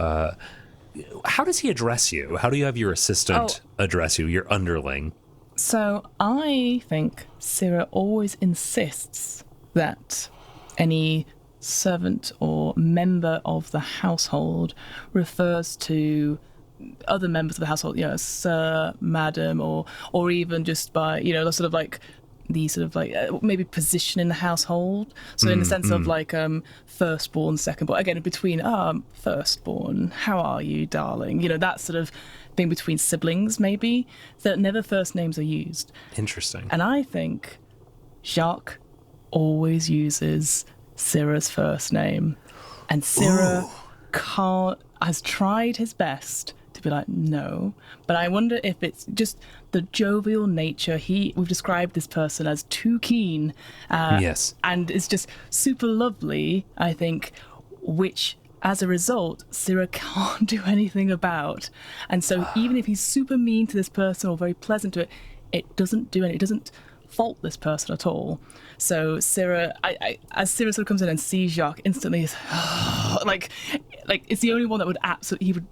How does he address you? How do you have your assistant address you, your underling? So I think Syrah always insists that any servant or member of the household refers to other members of the household, sir, madam, or even just by, the sort of like the sort of like maybe position in the household. So in the sense of like firstborn, secondborn, again between firstborn, how are you, darling? That sort of thing between siblings, maybe, that never first names are used. Interesting. And I think Jacques always uses Syrah's first name, and Syrah has tried his best to be like, no, but I wonder if it's just the jovial nature. We've described this person as too keen, yes, and it's just super lovely, I think, which as a result Syrah can't do anything about. And so even if he's super mean to this person or very pleasant to it, it doesn't fault this person at all. So Syrah, as Syrah sort of comes in and sees Jacques, instantly is like it's the only one that would absolutely,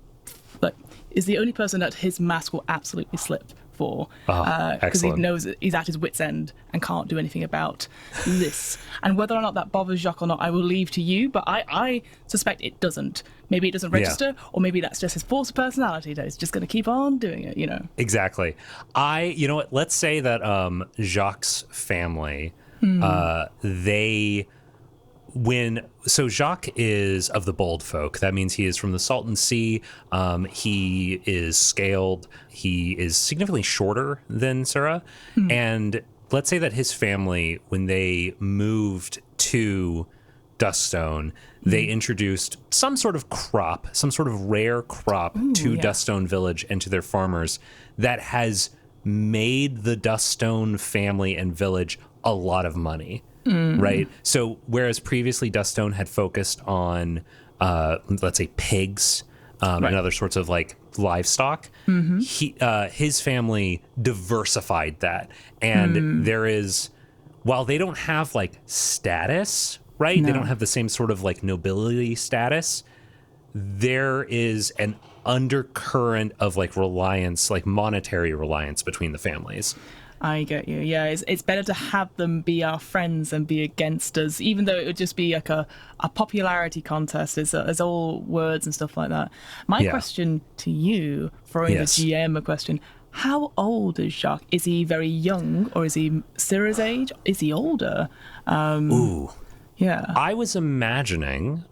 is the only person that his mask will absolutely slip for, because he knows that he's at his wit's end and can't do anything about this. And whether or not that bothers Jacques or not, I will leave to you, but I suspect it doesn't. Maybe it doesn't register, or maybe that's just his force of personality that he's just going to keep on doing it, you know. Exactly. You know what, let's say that Jacques' family, so Jacques is of the bold folk. That means he is from the Salton Sea. He is scaled. He is significantly shorter than Syrah. And let's say that his family, when they moved to Duststone, they introduced some sort of rare crop to Duststone Village and to their farmers that has made the Duststone family and village a lot of money. Right. So whereas previously Duststone had focused on, let's say, pigs and other sorts of like livestock, his family diversified that. And there is, while they don't have like status, right? They don't have the same sort of like nobility status. There is an undercurrent of like reliance, like monetary reliance between the families. I get you. Yeah, it's better to have them be our friends than be against us, even though it would just be like a popularity contest. It's all words and stuff like that. My question to you, throwing the GM a question, how old is Jacques? Is he very young, or is he Syrah's age? Is he older? Yeah. I was imagining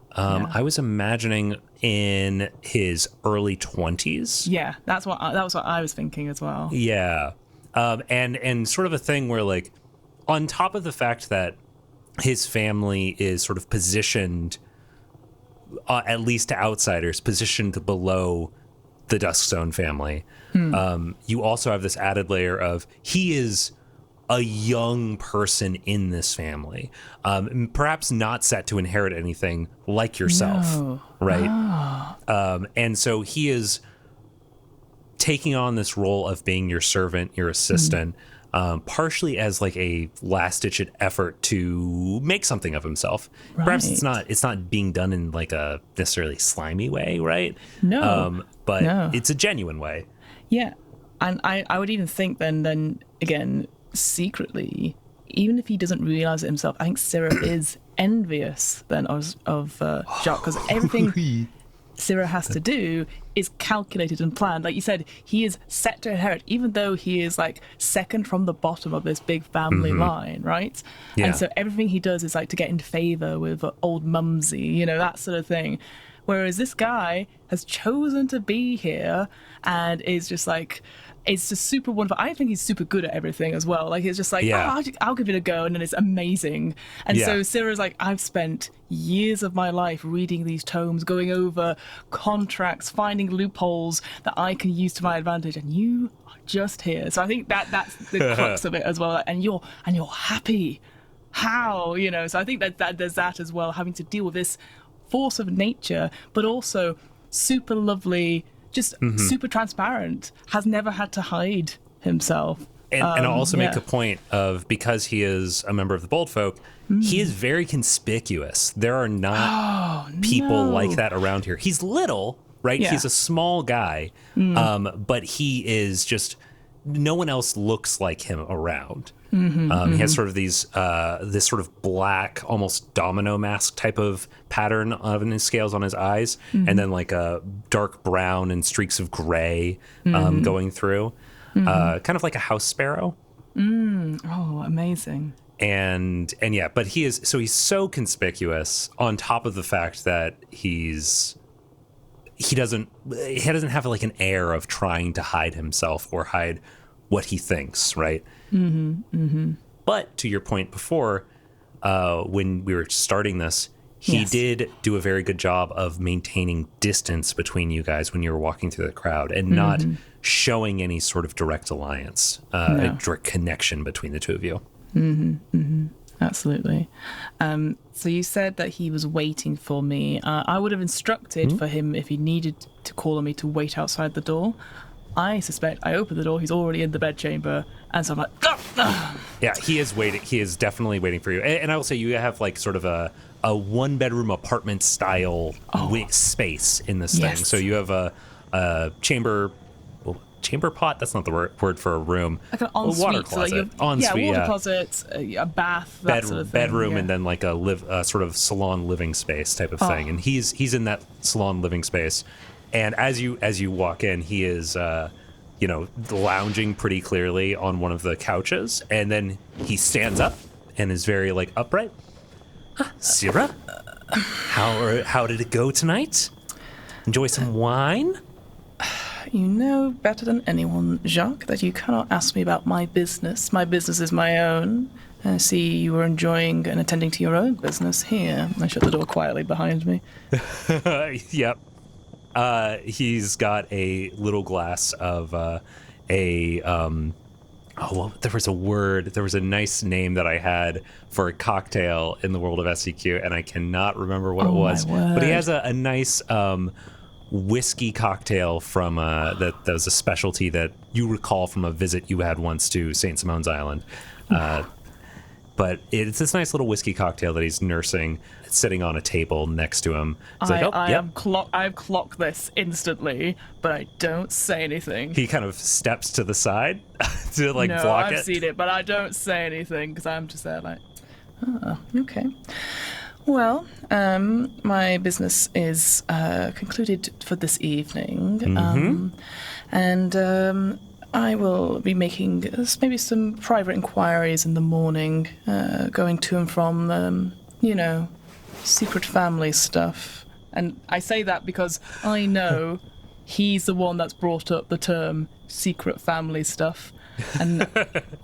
in his early 20s. Yeah, that was what I was thinking as well. Yeah. And sort of a thing where, like, on top of the fact that his family is sort of positioned, at least to outsiders, positioned below the Duststone family, you also have this added layer of he is a young person in this family, perhaps not set to inherit anything like yourself, right? And so he is taking on this role of being your servant, your assistant, partially as like a last-ditch effort to make something of himself. Right. Perhaps it's not being done in like a necessarily slimy way, right? But it's a genuine way. Yeah, and I would even think then again, secretly, even if he doesn't realize it himself, I think Syrah is envious then of Jacques, because everything Syrah has to do is calculated and planned. Like you said, he is set to inherit, even though he is like second from the bottom of this big family line, right? Yeah. And so everything he does is like to get in favor with old mumsy, you know, that sort of thing. Whereas this guy has chosen to be here and is just like, it's just super wonderful. I think he's super good at everything as well. Like, it's just like, I'll give it a go, and then it's amazing. And so Syrah's like, I've spent years of my life reading these tomes, going over contracts, finding loopholes that I can use to my advantage, and you are just here. So I think that's the crux of it as well. And you're happy. How? You know, so I think that there's that as well, having to deal with this force of nature, but also super lovely, just super transparent, has never had to hide himself. And I'll also make a point of, because he is a member of the Bold Folk, he is very conspicuous. There are not people like that around here. He's little, right? Yeah. He's a small guy, but he is just, no one else looks like him around. He has sort of this sort of black, almost domino mask type of pattern of his scales on his eyes, and then like a dark brown and streaks of gray going through, kind of like a house sparrow. Oh, amazing. And yeah, but he's so conspicuous, on top of the fact that he doesn't have like an air of trying to hide himself or hide what he thinks, right? But to your point before, when we were starting this, he did do a very good job of maintaining distance between you guys when you were walking through the crowd, and not showing any sort of direct alliance, a direct connection between the two of you. Absolutely. So you said that he was waiting for me. I would have instructed for him, if he needed to call on me, to wait outside the door. I suspect I open the door, he's already in the bedchamber, and so I'm like, ah! Yeah, he is waiting. He is definitely waiting for you. And I will say you have like sort of a one-bedroom apartment style space in this thing. Yes. So you have a chamber pot. That's not the word for a room. Like an a ensuite. water closet. Ensuite, water closet, a bath, that sort of thing. Bedroom, and then like a sort of salon living space type of thing. And he's in that salon living space. And as you walk in, he is lounging pretty clearly on one of the couches, and then he stands up and is very like upright. Syrah, how did it go tonight? Enjoy some wine? You know better than anyone, Jacques, that you cannot ask me about my business. My business is my own. I see you were enjoying and attending to your own business here. I shut the door quietly behind me. Yep. He's got a little glass of there was a nice name that I had for a cocktail in the world of SEQ, and I cannot remember what it was. But he has a nice whiskey cocktail from that was a specialty that you recall from a visit you had once to St. Simone's Island. But it's this nice little whiskey cocktail that he's nursing, sitting on a table next to him. I've clocked this instantly, but I don't say anything. He kind of steps to the side to block it. No, I've seen it, but I don't say anything because I'm just there like, oh, okay. Well, my business is concluded for this evening, and I will be making maybe some private inquiries in the morning, going to and from, secret family stuff. And I say that because I know he's the one that's brought up the term secret family stuff, and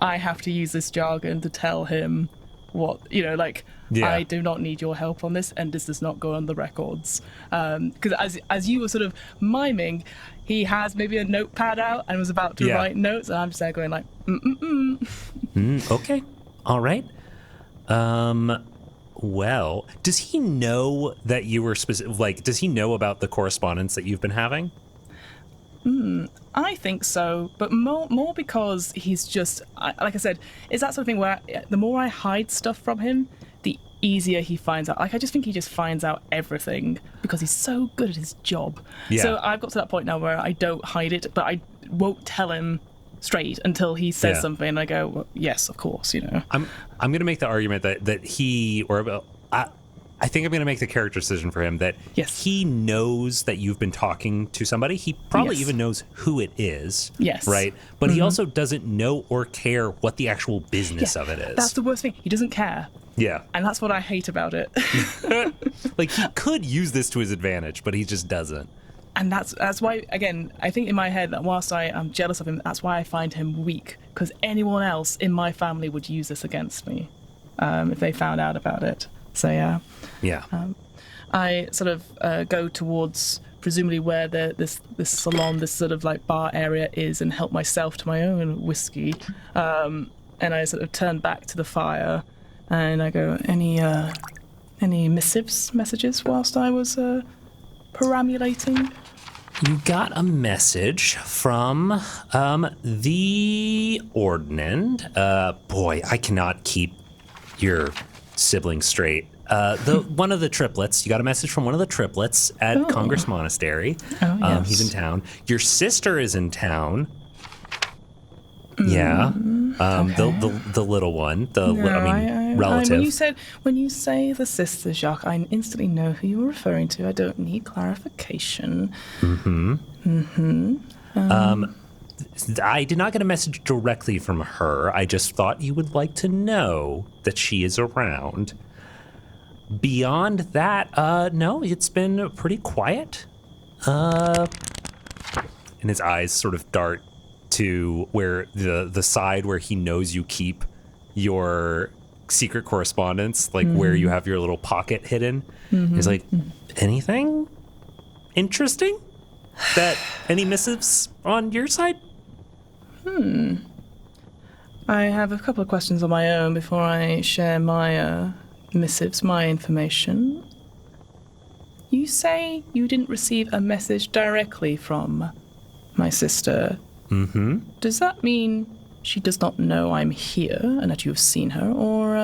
I have to use this jargon to tell him what, I do not need your help on this, and this does not go on the records. Because as you were sort of miming, he has maybe a notepad out and was about to write notes, and I'm just there going like, okay, all right. Well, does he know that you were specific? Like, does he know about the correspondence that you've been having? I think so, but more because he's just, like I said, it's that sort of thing where the more I hide stuff from him, the easier he finds out. Like, I just think he just finds out everything because he's so good at his job. Yeah. So I've got to that point now where I don't hide it, but I won't tell him straight until he says something, and I go, well, yes, of course, I'm going to make the argument that he, I think I'm going to make the character decision for him that he knows that you've been talking to somebody. He probably even knows who it is. Yes. Right? But he also doesn't know or care what the actual business of it is. That's the worst thing. He doesn't care. Yeah. And that's what I hate about it. Like, he could use this to his advantage, but he just doesn't. And that's why, again, I think in my head that whilst I am jealous of him, that's why I find him weak. Because anyone else in my family would use this against me if they found out about it. So, yeah. Yeah. I sort of go towards presumably where this salon, this sort of like bar area is, and help myself to my own whiskey. And I sort of turn back to the fire and I go, any messages whilst I was perambulating? You got a message from the Ordnand. Boy, I cannot keep your sibling straight. One of the triplets. You got a message from one of the triplets at Congress Monastery. Oh, yes. He's in town. Your sister is in town. Yeah. The little one. Relative. When you say the sister, Jacques, I instantly know who you were referring to. I don't need clarification. I did not get a message directly from her. I just thought you would like to know that she is around. Beyond that, no, it's been pretty quiet. And his eyes sort of dart to where the side where he knows you keep your secret correspondence, like where you have your little pocket hidden. He's like, anything interesting? Any missives on your side? I have a couple of questions on my own before I share my missives, my information. You say you didn't receive a message directly from my sister. Mm-hmm. Does that mean she does not know I'm here and that you have seen her, or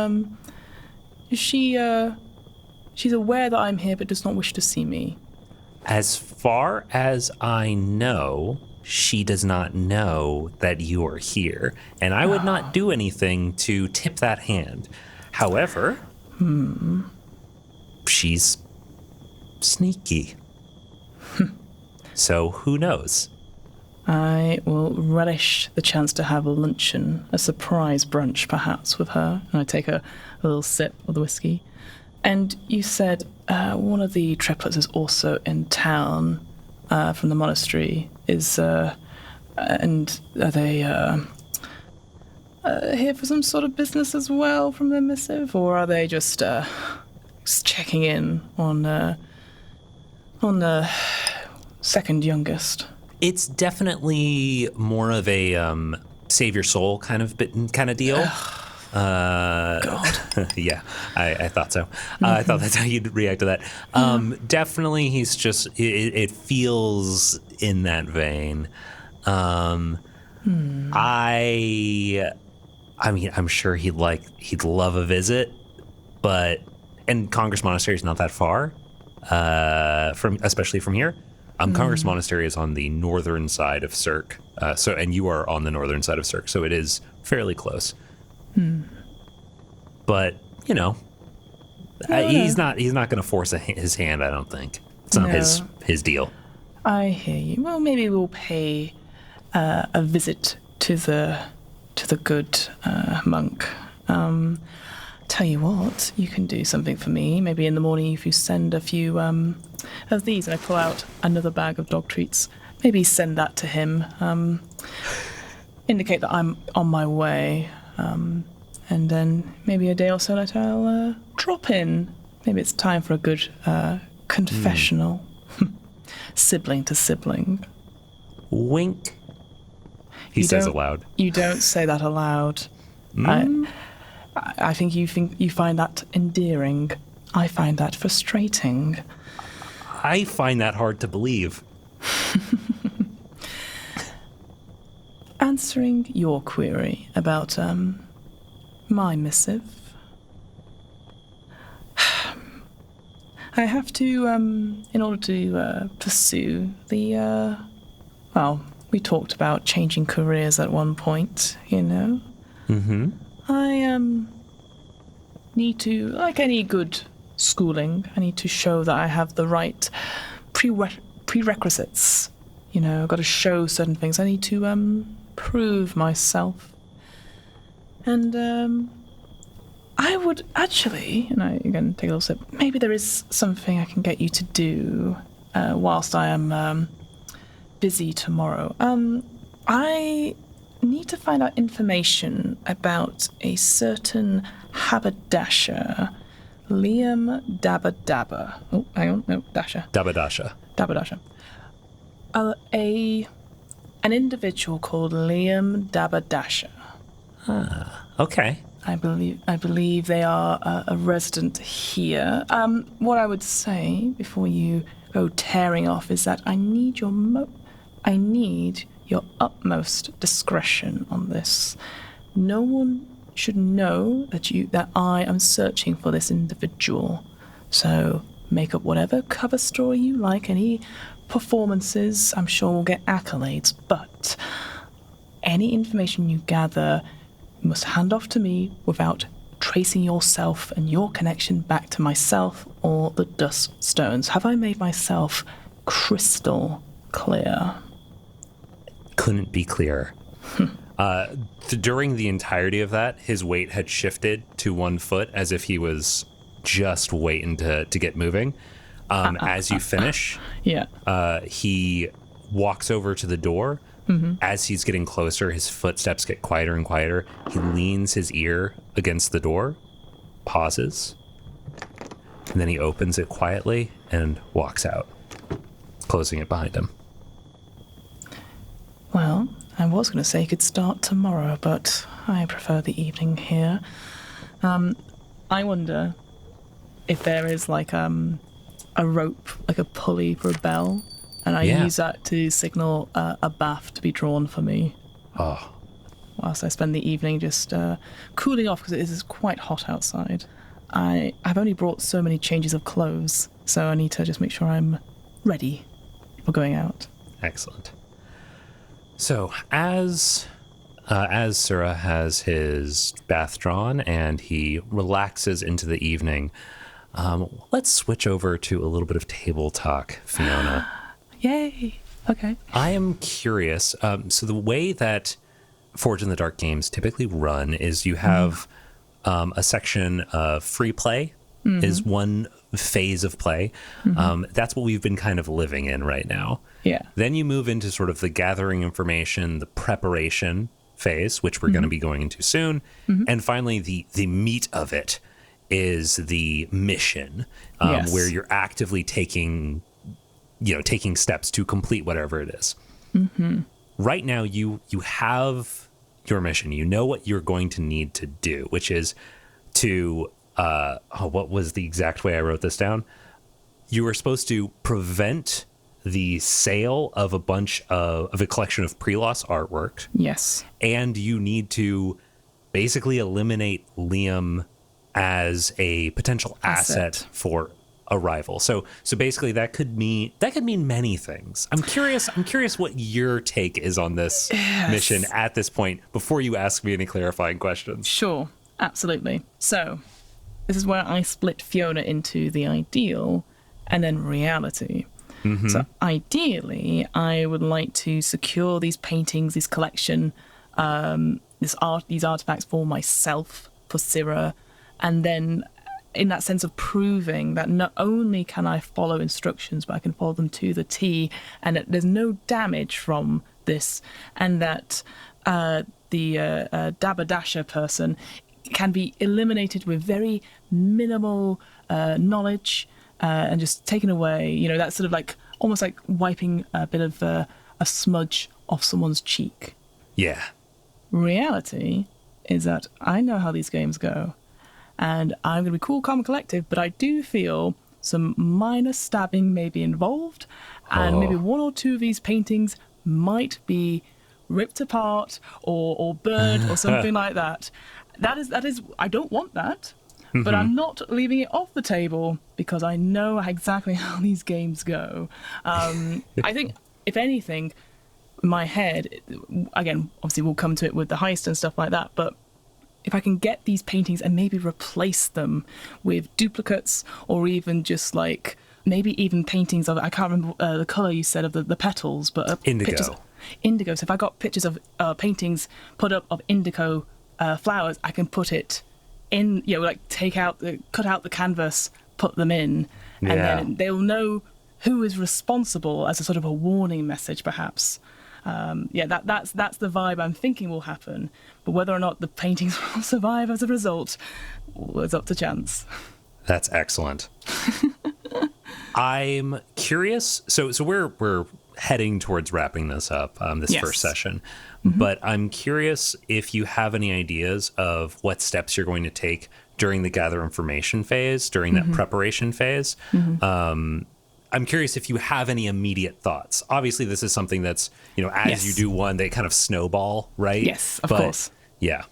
is she's aware that I'm here but does not wish to see me? As far as I know, she does not know that you are here, and I would not do anything to tip that hand. However, she's sneaky. So who knows? I will relish the chance to have a luncheon, a surprise brunch perhaps with her. And I take a little sip of the whiskey. And you said one of the triplets is also in town from the monastery. And are they here for some sort of business as well from their missive? Or are they just checking in on the second youngest? It's definitely more of a save your soul kind of deal. God. Yeah, I thought so. I thought that's how you'd react to that. Definitely, he's just. It feels in that vein. I mean, I'm sure he'd love a visit, and Congress Monastery is not that far, especially from here. Congress Monastery is on the northern side of Cirque, and you are on the northern side of Cirque, so it is fairly close. But he's not going to force his hand. I don't think it's not his deal. I hear you. Well, maybe we'll pay a visit to the good monk. Tell you what, you can do something for me. Maybe in the morning, if you send a few of these, and I pull out another bag of dog treats. Maybe send that to him. Indicate that I'm on my way. And then maybe a day or so later, I'll drop in. Maybe it's time for a good confessional. Sibling to sibling. Wink. He says aloud. You don't say that aloud. I think you find that endearing. I find that frustrating. I find that hard to believe. Answering your query about my missive, I have to, in order to pursue the, we talked about changing careers at one point, Mm-hmm. I need to, like any good schooling, I need to show that I have the right prerequisites. I've got to show certain things. I need to prove myself. And I would actually, and I again take a little sip, maybe there is something I can get you to do whilst I am busy tomorrow. I need to find out information about a certain haberdasher, Liam Dabba. Oh, hang on, no, Dasher. Dabadasha. An individual called Liam Dabadasha. Okay. I believe they are a resident here. What I would say before you go tearing off is that I need your utmost discretion on this. No one should know that I am searching for this individual. So make up whatever cover story you like. Any performances, I'm sure will get accolades, but any information you gather, you must hand off to me without tracing yourself and your connection back to myself or the dust stones. Have I made myself crystal clear? Couldn't be clearer. During the entirety of that, his weight had shifted to 1 foot as if he was just waiting to get moving. As you finish, he walks over to the door. Mm-hmm. As he's getting closer, his footsteps get quieter and quieter. He leans his ear against the door, pauses, and then he opens it quietly and walks out, closing it behind him. Well, I was going to say you could start tomorrow, but I prefer the evening here. I wonder if there is like a rope, like a pulley for a bell, and I Yeah. use that to signal a bath to be drawn for me. Oh, Whilst I spend the evening just cooling off because it is quite hot outside. I've only brought so many changes of clothes, so I need to just make sure I'm ready for going out. excellent. So as Syrah has his bath drawn and he relaxes into the evening, let's switch over to a little bit of table talk, Fiona. Yay! Okay. I am curious. So the way that Forge in the Dark games typically run is you have a section of free play is one phase of play. That's what we've been kind of living in right now. Yeah. Then you move into sort of the gathering information, the preparation phase, which we're going to be going into soon. And finally, the meat of it is the mission, Yes. where you're actively taking steps to complete whatever it is. Right now, you have your mission. You know what you're going to need to do, which is to, what was the exact way I wrote this down? You were supposed to prevent the sale of a collection of pre-loss artwork, Yes. and you need to basically eliminate Liam as a potential asset for a rival. So basically that could mean many things. I'm curious what your take is on this mission at this point before you ask me any clarifying questions. Sure. Absolutely. So, this is where I split Fiona into the ideal and then reality. So ideally, I would like to secure these paintings, this collection, these artifacts for myself, for Syrah, and then in that sense of proving that not only can I follow instructions, but I can follow them to the T, and that there's no damage from this, and that the Dabadasha person can be eliminated with very minimal knowledge, and just taken away. That's sort of like almost like wiping a bit of a smudge off someone's cheek. Yeah. Reality is that I know how these games go, and I'm going to be cool, calm, and collective, but I do feel some minor stabbing may be involved, and maybe one or two of these paintings might be ripped apart or burned or something like that. That is, I don't want that. But I'm not leaving it off the table because I know exactly how these games go. I think, if anything, in my head, again, obviously we'll come to it with the heist and stuff like that, but if I can get these paintings and maybe replace them with duplicates, or even just like, maybe even paintings of, I can't remember the colour you said of the petals, but Indigo. Indigo. So if I got pictures of paintings put up of indigo flowers, I can put it in, cut out the canvas, put them in, and then they'll know who is responsible as a sort of a warning message, perhaps. That's the vibe I'm thinking will happen. But whether or not the paintings will survive as a result, it's up to chance. That's excellent. I'm curious. So we're heading towards wrapping this up, this first session. But I'm curious if you have any ideas of what steps you're going to take during the gather information phase, during that preparation phase. I'm curious if you have any immediate thoughts. Obviously, this is something that's, as you do one, they kind of snowball, right? Yes, of course. Yeah.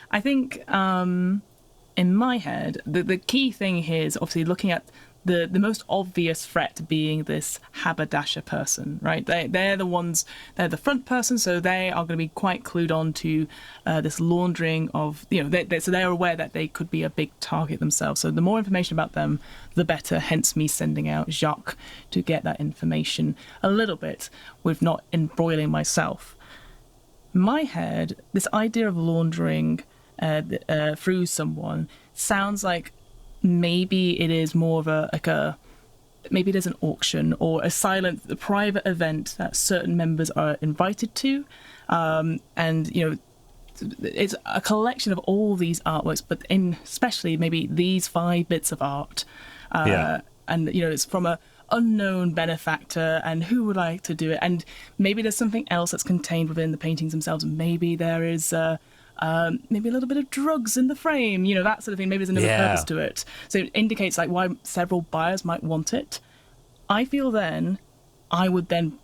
I think in my head, the key thing here is obviously looking at the most obvious threat being this haberdasher person, right? They're the ones, they're the front person, so they are going to be quite clued on to this laundering of, so they're aware that they could be a big target themselves. So the more information about them, the better, hence me sending out Jacques to get that information a little bit with not embroiling myself. In my head, this idea of laundering through someone sounds like maybe it is more of maybe there's an auction or a private event that certain members are invited to, and it's a collection of all these artworks, but especially maybe these 5 bits of art, and it's from a unknown benefactor, and who would like to do it, and maybe there's something else that's contained within the paintings themselves. Maybe there is maybe a little bit of drugs in the frame, that sort of thing. Maybe there's another purpose to it. So it indicates like why several buyers might want it. I feel then I would then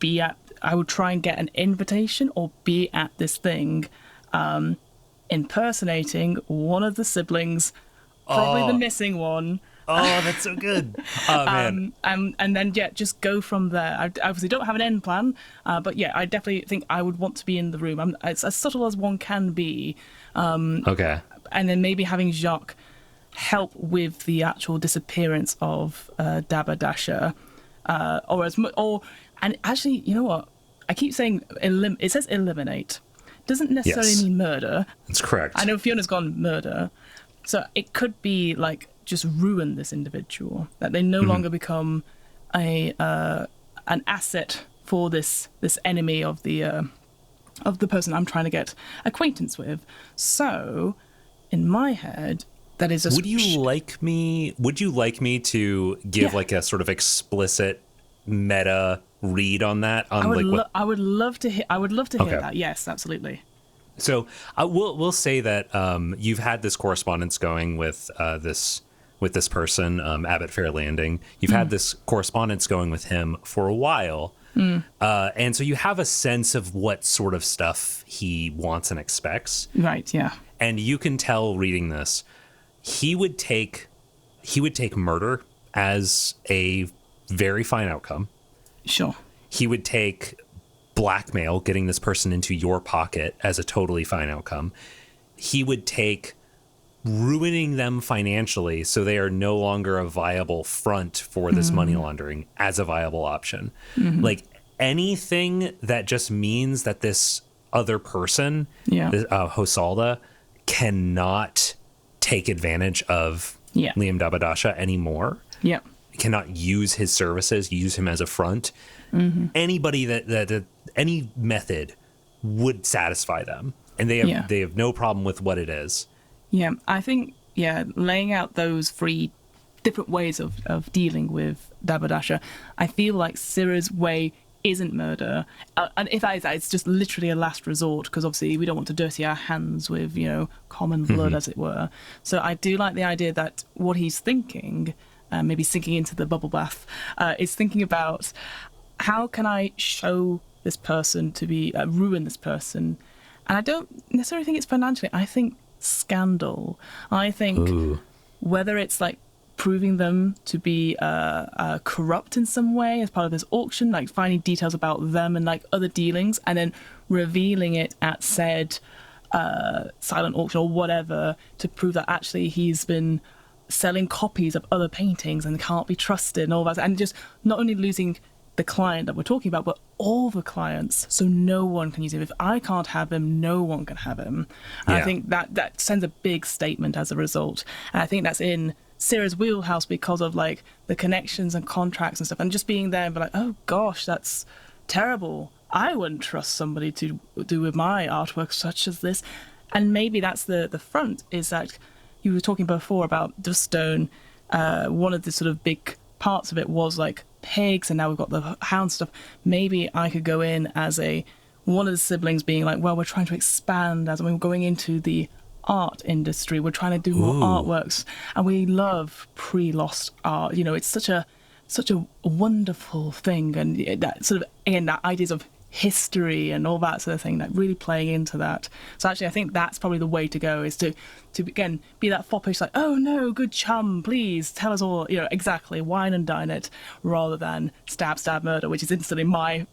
I would try and get an invitation or be at this thing, impersonating one of the siblings, probably the missing one. Oh, that's so good. Oh, man. And then, just go from there. I obviously don't have an end plan, but I definitely think I would want to be in the room. It's as subtle as one can be. Okay. And then maybe having Jacques help with the actual disappearance of Dabadasha, and actually, you know what? I keep saying it says eliminate. Doesn't necessarily mean murder. That's correct. I know Fiona's gone murder, so it could be like just ruin this individual, that they no longer become an asset for this enemy of the person I'm trying to get acquaintance with. So, in my head, that is Would you like me to give like a sort of explicit meta read on that? I would love to hear that. Yes, absolutely. So we'll say that you've had this correspondence going with this person, Abbott Fair Landing. You've had this correspondence going with him for a while. And so you have a sense of what sort of stuff he wants and expects. Right, yeah. And you can tell reading this, he would take murder as a very fine outcome. Sure. He would take blackmail, getting this person into your pocket, as a totally fine outcome. He would take ruining them financially so they are no longer a viable front for this money laundering as a viable option. Like anything that just means that this other person, Hosalda, cannot take advantage of Liam Dabadasha anymore. Yeah. Cannot use his services, use him as a front. Anybody that any method would satisfy them. And they have no problem with what it is. Yeah, I think, laying out those 3 different ways of dealing with Dabadasha, I feel like Syrah's way isn't murder. And if that is that, it's just literally a last resort, because obviously we don't want to dirty our hands with, common blood, as it were. So I do like the idea that what he's thinking, maybe sinking into the bubble bath, is thinking about how can I show this person to be, ruin this person. And I don't necessarily think it's financially. I think scandal. I think whether it's like proving them to be corrupt in some way as part of this auction, like finding details about them and like other dealings, and then revealing it at said silent auction or whatever to prove that actually he's been selling copies of other paintings and can't be trusted and all that, and just not only losing the client that we're talking about, but all the clients, so no one can use him. If I can't have him, no one can have him. And I think that sends a big statement as a result. And I think that's in Syrah's wheelhouse because of like the connections and contracts and stuff, and just being there and be like, oh gosh, that's terrible. I wouldn't trust somebody to do with my artwork such as this. And maybe that's the front, is that you were talking before about Duststone. One of the sort of big parts of it was like pigs, and now we've got the hound stuff. Maybe I could go in as one of the siblings being like, well, we're trying to expand as we're going into the art industry. We're trying to do more artworks, and we love pre-lost art. It's such a wonderful thing, and that sort of, again, that ideas of history and all that sort of thing, that really playing into that. So actually I think that's probably the way to go, is to again be that foppish, like, oh no, good chum, please tell us all, exactly, wine and dine it, rather than stab murder, which is instantly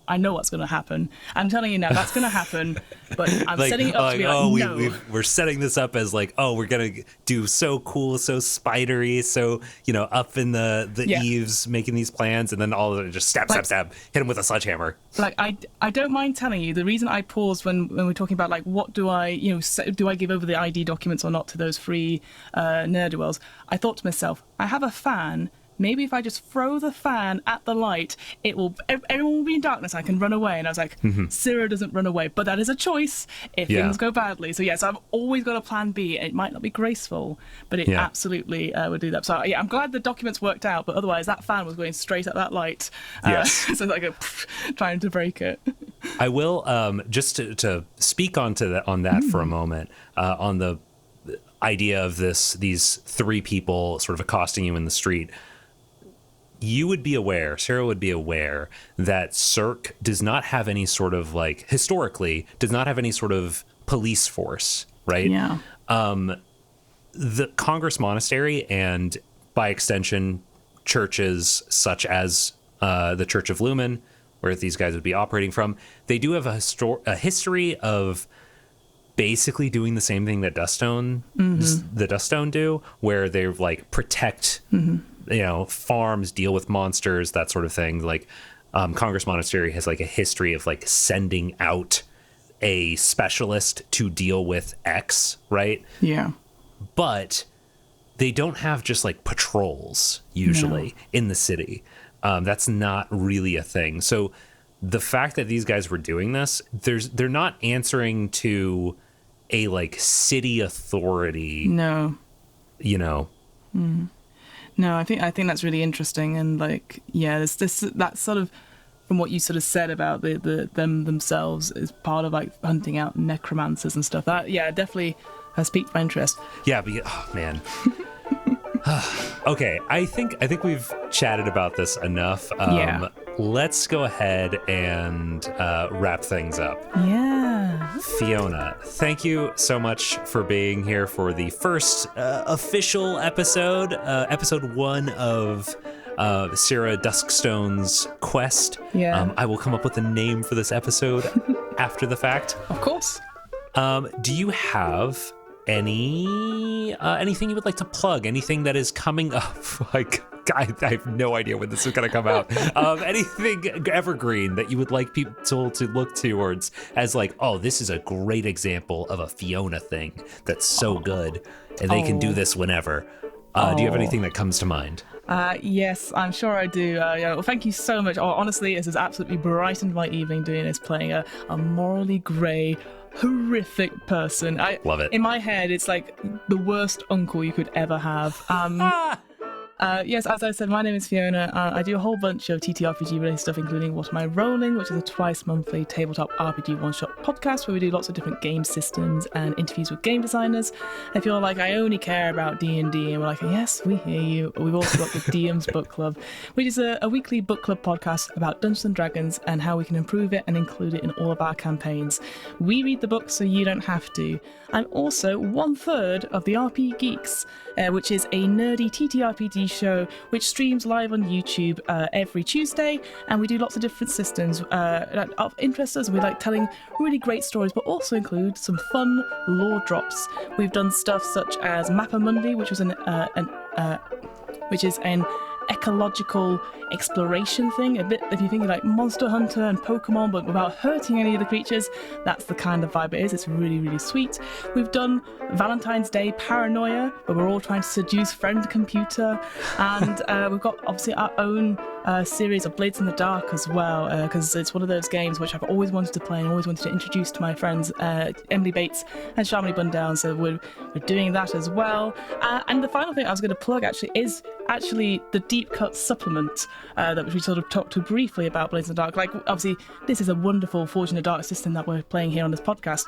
I know what's going to happen. I'm telling you now, that's going to happen, but I'm setting it up to be no. We're setting this up as like, oh, we're going to do so cool, so spidery, so up in the eaves making these plans, and then all of it just stab, hit him with a sledgehammer. Like I don't mind telling you, the reason I paused when we're talking about like, what do I do I give over the ID documents or not to those 3 ne'er-do-wells, I thought to myself, I have a fan. Maybe if I just throw the fan at the light, everyone will be in darkness. I can run away. And I was like, Syrah doesn't run away, but that is a choice if things go badly. So so I've always got a plan B. It might not be graceful, but it absolutely would do that. So I'm glad the documents worked out, but otherwise that fan was going straight at that light. So like trying to break it. I will just to speak on that for a moment, on the idea of these 3 people sort of accosting you in the street. Syrah would be aware that Cirque does not have any sort of historically does not have any sort of police force, right? Yeah. The Congress Monastery, and by extension, churches such as the Church of Lumen, where these guys would be operating from, they do have a history of basically doing the same thing that the Duststone do, where they protect, farms, deal with monsters, that sort of thing. Congress Monastery has a history of sending out a specialist to deal with X, right? Yeah. But they don't have just patrols usually in the city. That's not really a thing. So the fact that these guys were doing this, they're not answering to a city authority. No. No, I think that's really interesting, and there's that sort of, from what you sort of said about them themselves is part of hunting out necromancers and stuff. That definitely has piqued my interest. Yeah, but oh man. Okay, I think we've chatted about this enough. Let's go ahead and wrap things up. Yeah. Fiona, thank you so much for being here for the first official episode, episode 1 of Syrah Duskstone's quest. Yeah. I will come up with a name for this episode after the fact. Of course. Do you have anything you would like to plug? Anything that is coming up? I have no idea when this is going to come out. Anything evergreen that you would like people to look towards as this is a great example of a Fiona thing that's so good, and they can do this whenever. Do you have anything that comes to mind? Yes, I'm sure I do. Well, thank you so much. Honestly, this has absolutely brightened my evening doing this, playing a morally grey, horrific person. I love it. In my head, it's the worst uncle you could ever have. Yes, as I said, my name is Fiona. I do a whole bunch of TTRPG related stuff, including What Am I Rolling, which is a twice monthly tabletop RPG one-shot podcast where we do lots of different game systems and interviews with game designers. If you're I only care about D&D, and we're yes, we hear you. We've also got the DM's Book Club, which is a weekly book club podcast about Dungeons and Dragons and how we can improve it and include it in all of our campaigns. We read the books so you don't have to. I'm also 1/3 of the RP Geeks, which is a nerdy TTRPG show which streams live on YouTube every Tuesday, and we do lots of different systems of interest us. We like telling really great stories, but also include some fun lore drops. We've done stuff such as Mappamundi, which was which is an ecological exploration thing, a bit if you think Monster Hunter and Pokemon, but without hurting any of the creatures. That's the kind of vibe it is. It's really, really sweet. We've done Valentine's Day Paranoia, where we're all trying to seduce friend computer, and we've got obviously our own series of Blades in the Dark as well, because it's one of those games which I've always wanted to play and always wanted to introduce to my friends Emily Bates and Shamini Bundown, so we're doing that as well. And the final thing I was going to plug is the Deep Cut supplement that we sort of talked to briefly about Blades in the Dark. Obviously this is a wonderful Forge in the Dark system that we're playing here on this podcast,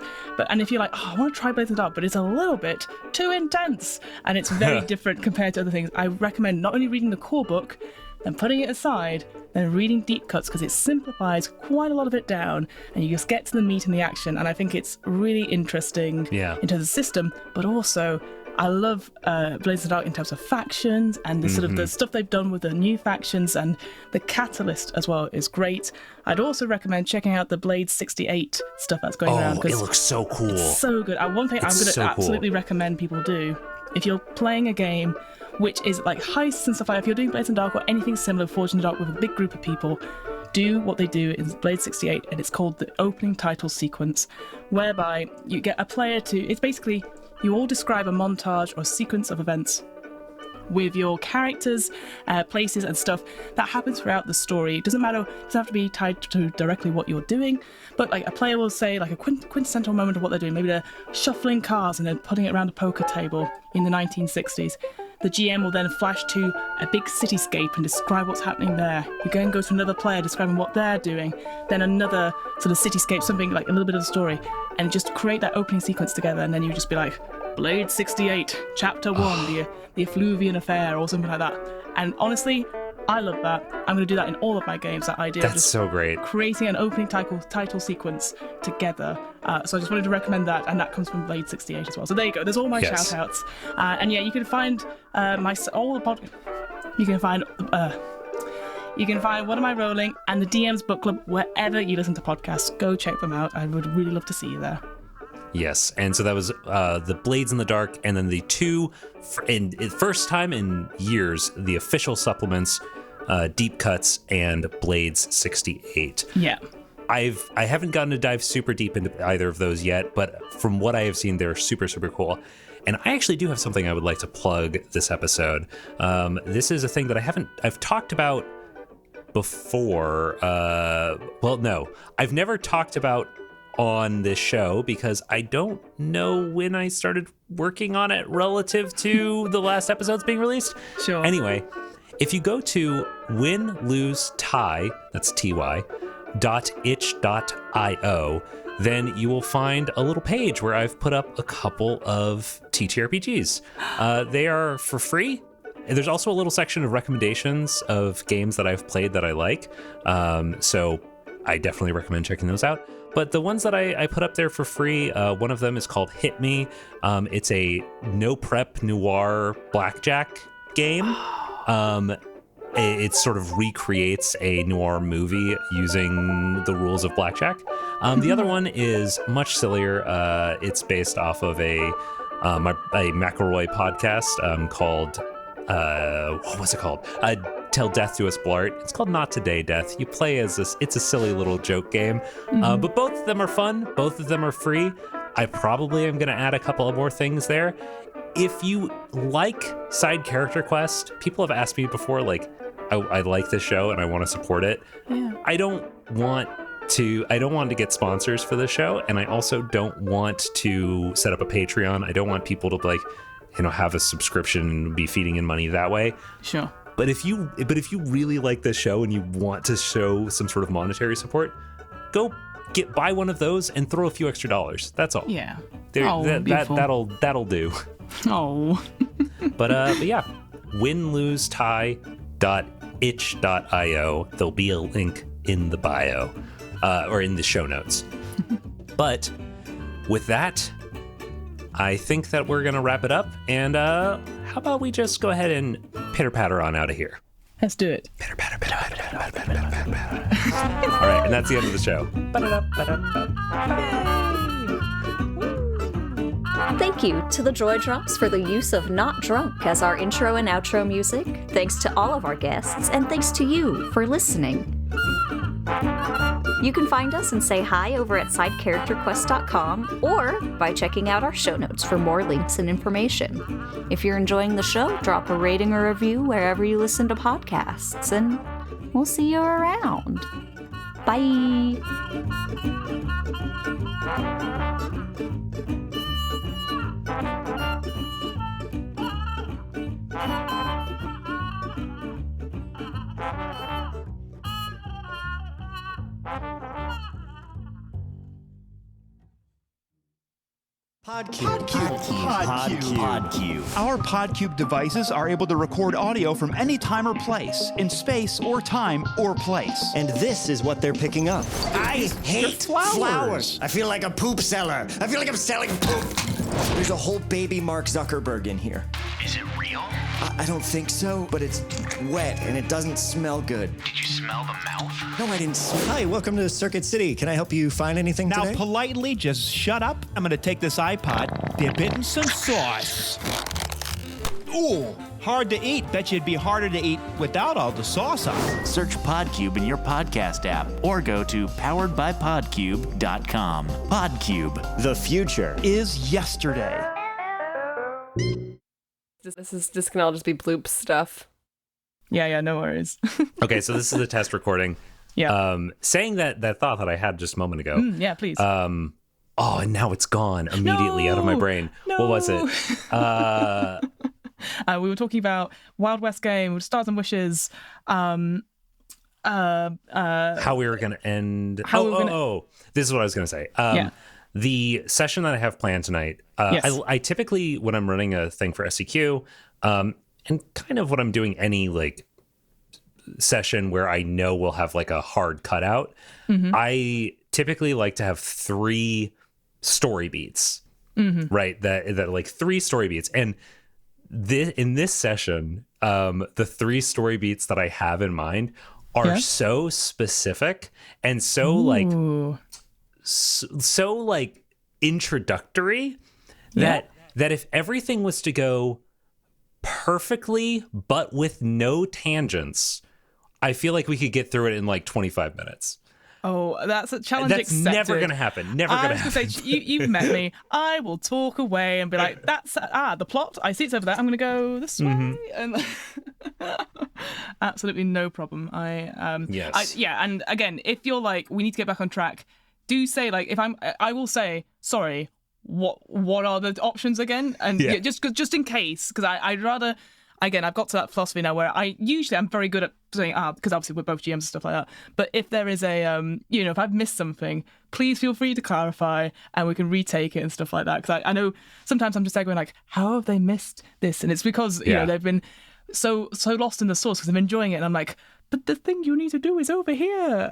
and if you're I want to try Blades in the Dark, but it's a little bit too intense and it's very different compared to other things, I recommend not only reading the core book then putting it aside, then reading Deep Cuts, because it simplifies quite a lot of it down and you just get to the meat and the action. And I think it's really interesting in terms of system, but also I love Blades in the Dark in terms of factions and the sort of the stuff they've done with the new factions, and the Catalyst as well is great. I'd also recommend checking out the Blade 68 stuff that's going around. Oh, it looks so cool. It's so good. One thing I'm going to absolutely recommend people do, if you're playing a game which is heists and stuff if you're doing Blades in the Dark or anything similar, Forge in the Dark with a big group of people, do what they do in Blade 68, and it's called the opening title sequence, whereby you get a player it's basically, you all describe a montage or a sequence of events with your characters, places and stuff that happens throughout the story. It doesn't matter, it doesn't have to be tied to directly what you're doing, but a player will say a quintessential moment of what they're doing. Maybe they're shuffling cars and then putting it around a poker table in the 1960s. The GM will then flash to a big cityscape and describe what's happening there. You go to another player describing what they're doing, then another sort of cityscape, something a little bit of the story, and just create that opening sequence together, and then you just be Blade 68, Chapter 1, the Effluvian Affair, or something like that. And honestly, I love that. I'm going to do that in all of my games, that idea of That's just so great. creating an opening title sequence together. So I just wanted to recommend that, and that comes from Blade 68 as well. So there you go. There's all my Yes. shout outs. And yeah, you can find you can find What Am I Rolling and the DM's Book Club wherever you listen to podcasts. Go check them out. I would really love to see you there. Yes, and so that was the Blades in the Dark, and then the first time in years, the official supplements, Deep Cuts and Blades 68. Yeah. I haven't gotten to dive super deep into either of those yet, but from what I have seen, they're super, super cool. And I actually do have something I would like to plug this episode. This is a thing that I've talked about before. No, I've never talked about on this show because I don't know when I started working on it relative to the last episodes being released. Sure. Anyway, if you go to winlosetie, that's TY, .itch.io, then you will find a little page where I've put up a couple of TTRPGs. They are for free. And there's also a little section of recommendations of games that I've played that I like. So I definitely recommend checking those out. But the ones that I put up there for free, one of them is called Hit Me. It's a no-prep noir blackjack game. It sort of recreates a noir movie using the rules of blackjack. The other one is much sillier. It's based off of a McElroy podcast called... what was it called? Till Death Do Us Part. It's called Not Today, Death. You play as this. It's a silly little joke game, but both of them are fun. Both of them are free. I probably am going to add a couple of more things there. If you like side character quest, people have asked me before, like, I like this show and I want to support it. Yeah. I don't want to get sponsors for this show, and I also don't want to set up a Patreon. I don't want people to have a subscription and be feeding in money that way. Sure. But if you really like this show and you want to show some sort of monetary support, go buy one of those and throw a few extra dollars. That's all. Yeah. Beautiful. That'll do. Oh. But yeah, winlosetie.itch.io. There'll be a link in the bio or in the show notes. But with that, I think that we're going to wrap it up. And how about we just go ahead and pitter-patter on out of here? Let's do it. Pitter-patter, pitter-patter, pitter-patter, pitter-patter, pitter-patter. All right, and that's the end of the show. Thank you to the Joy Drops for the use of Not Drunk as our intro and outro music. Thanks to all of our guests, and thanks to you for listening. You can find us and say hi over at sidecharacterquest.com or by checking out our show notes for more links and information. If you're enjoying the show, drop a rating or review wherever you listen to podcasts, and we'll see you around. Bye! Podcube. Our Podcube devices are able to record audio from any time or place, in space or time or place. And this is what they're picking up. I hate flowers. I feel like a poop seller. I feel like I'm selling poop. There's a whole baby Mark Zuckerberg in here. Is it real? I don't think so, but it's wet and it doesn't smell good. Did you smell the mouth? No, I didn't smell. Hi, welcome to Circuit City. Can I help you find anything Now, today? politely, just shut up. I'm gonna take this iPod, dip it in some sauce. Ooh, hard to eat. Bet you it'd be harder to eat without all the sauce on it. Search Podcube in your podcast app or go to poweredbypodcube.com. Podcube. The future Is yesterday. This is just gonna all just be bloop stuff. Yeah, no worries. Okay, so this is the test recording. Yeah. Saying that thought that I had just a moment ago. Yeah, please. And now it's gone immediately out of my brain. No. What was it? We were talking about Wild West game, Stars and Wishes. How we were going to end. This is what I was going to say. Yeah. The session that I have planned tonight, Yes. I typically, when I'm running a thing for SEQ, and kind of when I'm doing any like session where I know we'll have like a hard cutout, I typically like to have 3 story beats, right? That like 3 story beats. And in this session, the 3 story beats that I have in mind are so specific and so like introductory that if everything was to go perfectly but with no tangents, I feel like we could get through it in like 25 minutes. Oh, that's a challenge That's accepted. never going to happen. Never going to happen. I was going to say, you've met me. I will talk away and be like, that's, the plot. I see it's over there. I'm going to go this way. And absolutely no problem. Yes. And again, if you're like, we need to get back on track, do say, like, I will say, sorry, what are the options again? And just in case, because I'd rather... Again, I've got to that philosophy now where I'm very good at saying, because obviously we're both GMs and stuff like that. But if there is a, if I've missed something, please feel free to clarify and we can retake it and stuff like that. Because I know sometimes I'm just there going like, how have they missed this? And it's because, you know, they've been so lost in the source because I'm enjoying it. And I'm like, but the thing you need to do is over here.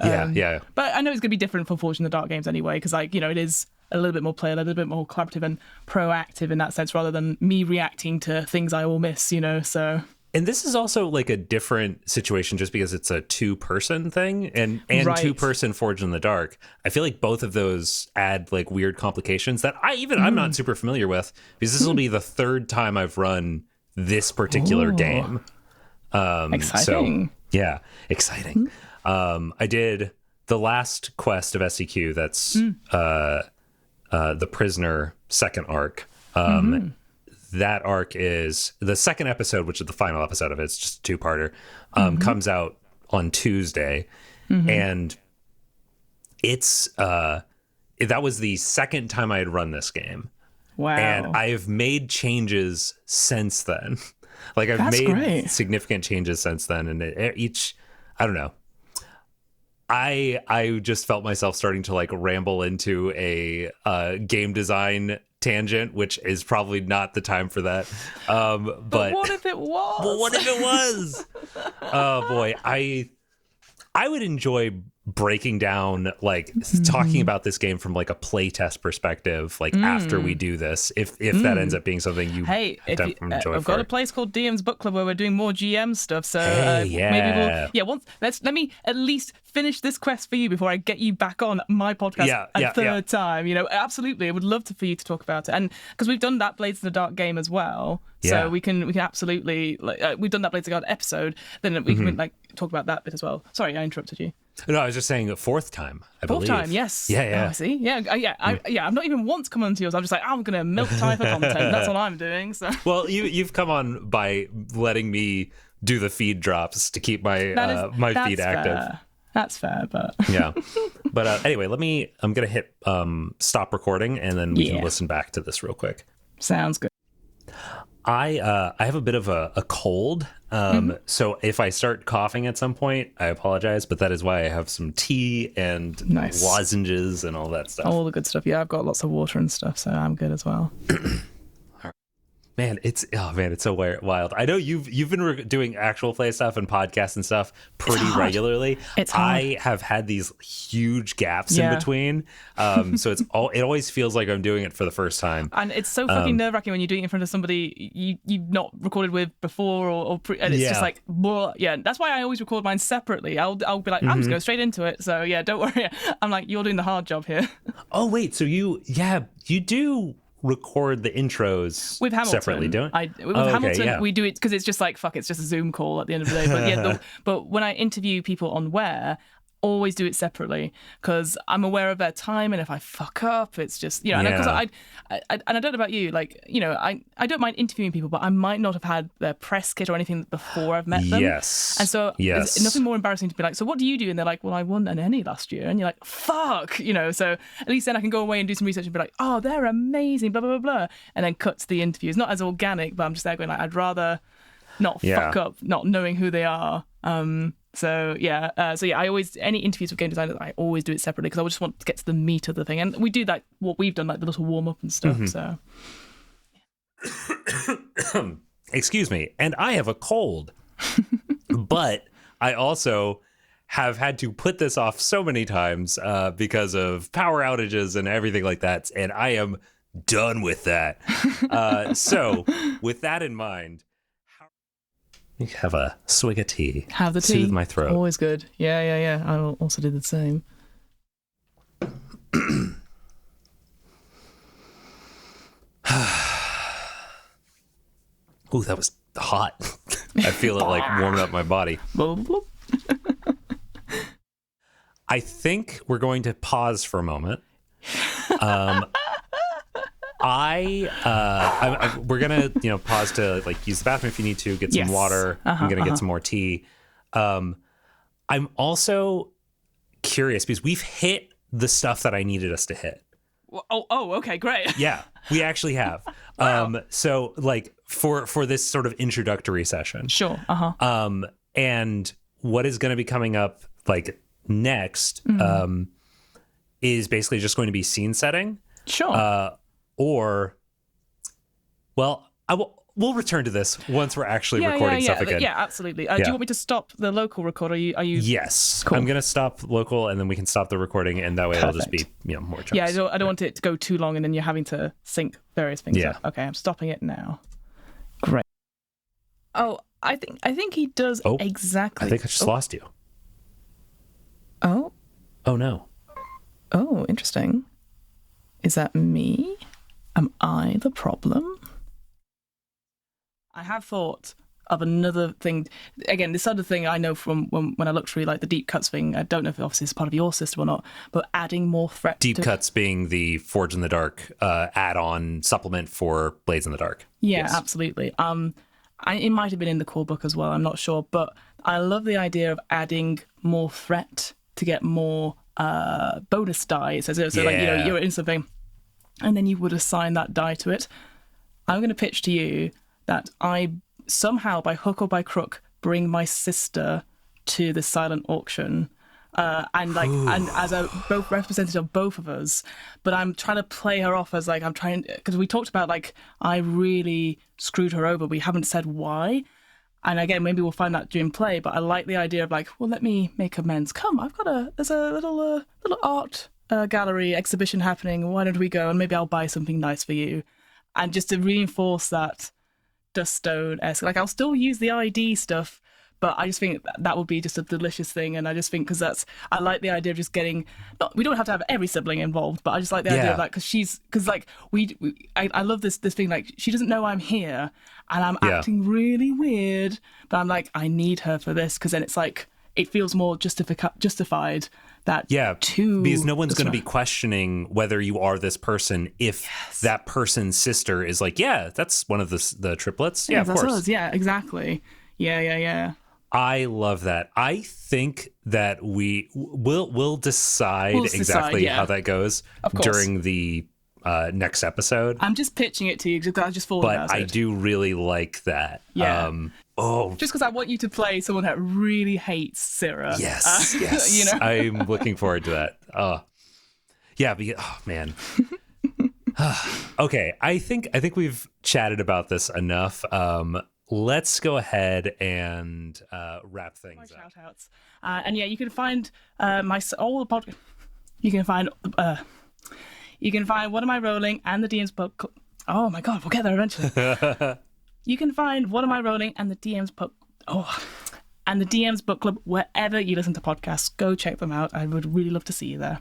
But I know it's going to be different for Forge in the Dark games anyway, because like, it is a little bit more player, a little bit more collaborative and proactive in that sense, rather than me reacting to things I will miss, so. And this is also like a different situation just because it's a 2-person thing and right. 2-person Forge in the Dark. I feel like both of those add like weird complications that I'm not super familiar with, because this will be the 3rd time I've run this particular game. Exciting. So, yeah, exciting. I did the last quest of SEQ, that's the Prisoner second arc. That arc is the second episode, which is the final episode of it. It's just a 2-parter. Comes out on Tuesday, and it's that was the second time I had run this game. Wow! And I've made changes since then. Like I've made significant changes since then, and I don't know. I just felt myself starting to like ramble into a game design tangent, which is probably not the time for that. But what if it was? Well, what if it was? Oh boy, I would enjoy breaking down, like talking about this game from like a playtest perspective, like after we do this, if that ends up being something you enjoy. I've got a place called DM's Book Club where we're doing more GM stuff, so maybe let me at least finish this quest for you before I get you back on my podcast a third time. Absolutely, I would love for you to talk about it, and because we've done that Blades in the Dark game as well. So we can absolutely we've done that Blades in the Dark episode, then we can like talk about that bit as well. Sorry, I interrupted you. No, I was just saying the 4th time, I believe. 4th time, yes. Yeah. Oh, see? I've not even once come onto yours. I'm just like, I'm going to milk time for content. That's what I'm doing. So. Well, you've come on by letting me do the feed drops to keep my my feed active. Fair. That's fair, but... Yeah. But anyway, I'm going to hit stop recording, and then we can listen back to this real quick. Sounds good. I have a bit of a cold, so if I start coughing at some point, I apologize, but that is why I have some tea and lozenges and all that stuff. All the good stuff. Yeah, I've got lots of water and stuff, so I'm good as well. Man, it's so wild. I know you've been doing actual play stuff and podcasts and stuff pretty regularly. It's hard. I have had these huge gaps in between, so it always feels like I'm doing it for the first time. And it's so fucking nerve-wracking when you're doing it in front of somebody you've not recorded with before, and it's just like, well, that's why I always record mine separately. I'll be like, I'm just going straight into it. So yeah, don't worry. I'm like, you're doing the hard job here. Oh wait, so you do record the intros with Hamilton separately, don't with Hamilton, we do it because it's just like, fuck, it's just a Zoom call at the end of the day. But but when I interview people on Where, always do it separately because I'm aware of their time, and if I fuck up, it's just and because I don't know about you, like I don't mind interviewing people, but I might not have had their press kit or anything before I've met them. Yes, and so there's nothing more embarrassing to be like, so what do you do? And they're like, well, I won an Emmy last year, and you're like, fuck, So at least then I can go away and do some research and be like, oh, they're amazing, blah blah blah blah, and then cut to the interview. It's not as organic, but I'm just there going like, I'd rather not fuck up, not knowing who they are. So I always, any interviews with game designers, I always do it separately because I just want to get to the meat of the thing, and we do like what we've done, like the little warm up and stuff. So, excuse me, and I have a cold, but I also have had to put this off so many times because of power outages and everything like that, and I am done with that. So, with that in mind, you have a swig of tea. Have the tea. Soothe my throat. Always good. Yeah. I will also do the same. Ooh, that was hot. I feel it like warming up my body. I think we're going to pause for a moment. We're gonna, pause to like use the bathroom if you need to, get some water. I'm gonna get some more tea. I'm also curious because we've hit the stuff that I needed us to hit. Oh, okay, great. Yeah, we actually have. Wow. So like for this sort of introductory session. Sure. And what is going to be coming up like next is basically just going to be scene setting. Sure. We'll return to this once we're actually recording stuff again. Yeah, absolutely. Do you want me to stop the local record? Are you? Yes. Cool. I'm going to stop local, and then we can stop the recording, and that way it'll just be more chunks. Yeah, I don't want it to go too long, and then you're having to sync various things up. Okay, I'm stopping it now. Great. Oh, I think he does exactly. I think I just lost you. Oh. Oh no. Oh, interesting. Is that me? Am I the problem? I have thought of another thing. Again, this other thing I know from when I looked through like the deep cuts thing. I don't know if it obviously is part of your system or not, but adding more threat. Deep cuts being the Forge in the Dark add-on supplement for Blades in the Dark. Yeah, yes. Absolutely. It might have been in the core book as well. I'm not sure, but I love the idea of adding more threat to get more bonus die. So like you're in something, and then you would assign that die to it. I'm going to pitch to you that I somehow, by hook or by crook, bring my sister to the silent auction, and as a both representative of both of us. But I'm trying to play her off as like because we talked about like I really screwed her over. We haven't said why, and again maybe we'll find that during play. But I like the idea of like, well, let me make amends. Come, there's a little art gallery exhibition happening. Why don't we go? And maybe I'll buy something nice for you, and just to reinforce that. Duststone-esque. Like I'll still use the ID stuff, but I just think that would be just a delicious thing. And I just think I like the idea of just getting. We don't have to have every sibling involved, but I just like the idea of like I love this thing. Like she doesn't know I'm here, and I'm acting really weird, but I'm like I need her for this because then it's like it feels more justified. Because no one's going to be questioning whether you are this person if that person's sister is like, that's one of the triplets. Yeah, of course. Us. Yeah, exactly. Yeah. I love that. I think that we'll decide exactly how that goes during the next episode. I'm just pitching it to you because I just thought about it. But I do really like that. Yeah. Just because I want you to play someone that really hates Syrah. Yes. I'm looking forward to that. Man. Okay, I think we've chatted about this enough. Let's go ahead and wrap things up. Shout-outs. And you can find You can find What Am I Rolling and the DM's book. Oh my god, we'll get there eventually. You can find What Am I Rolling and the DM's book. And the DM's book club wherever you listen to podcasts. Go check them out. I would really love to see you there.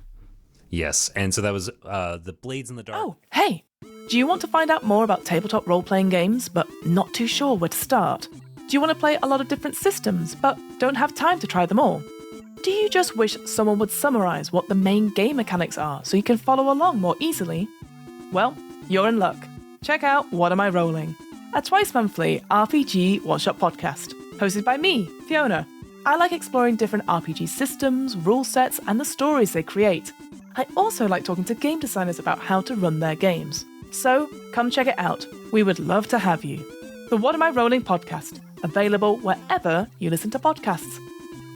Yes, and so that was the Blades in the Dark. Oh, hey! Do you want to find out more about tabletop role-playing games, but not too sure where to start? Do you want to play a lot of different systems, but don't have time to try them all? Do you just wish someone would summarize what the main game mechanics are so you can follow along more easily? Well, you're in luck. Check out What Am I Rolling? A twice-monthly RPG one-shot podcast, hosted by me, Fiona. I like exploring different RPG systems, rule sets, and the stories they create. I also like talking to game designers about how to run their games. So, come check it out. We would love to have you. The What Am I Rolling podcast, available wherever you listen to podcasts.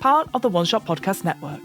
Part of the One Shot Podcast Network.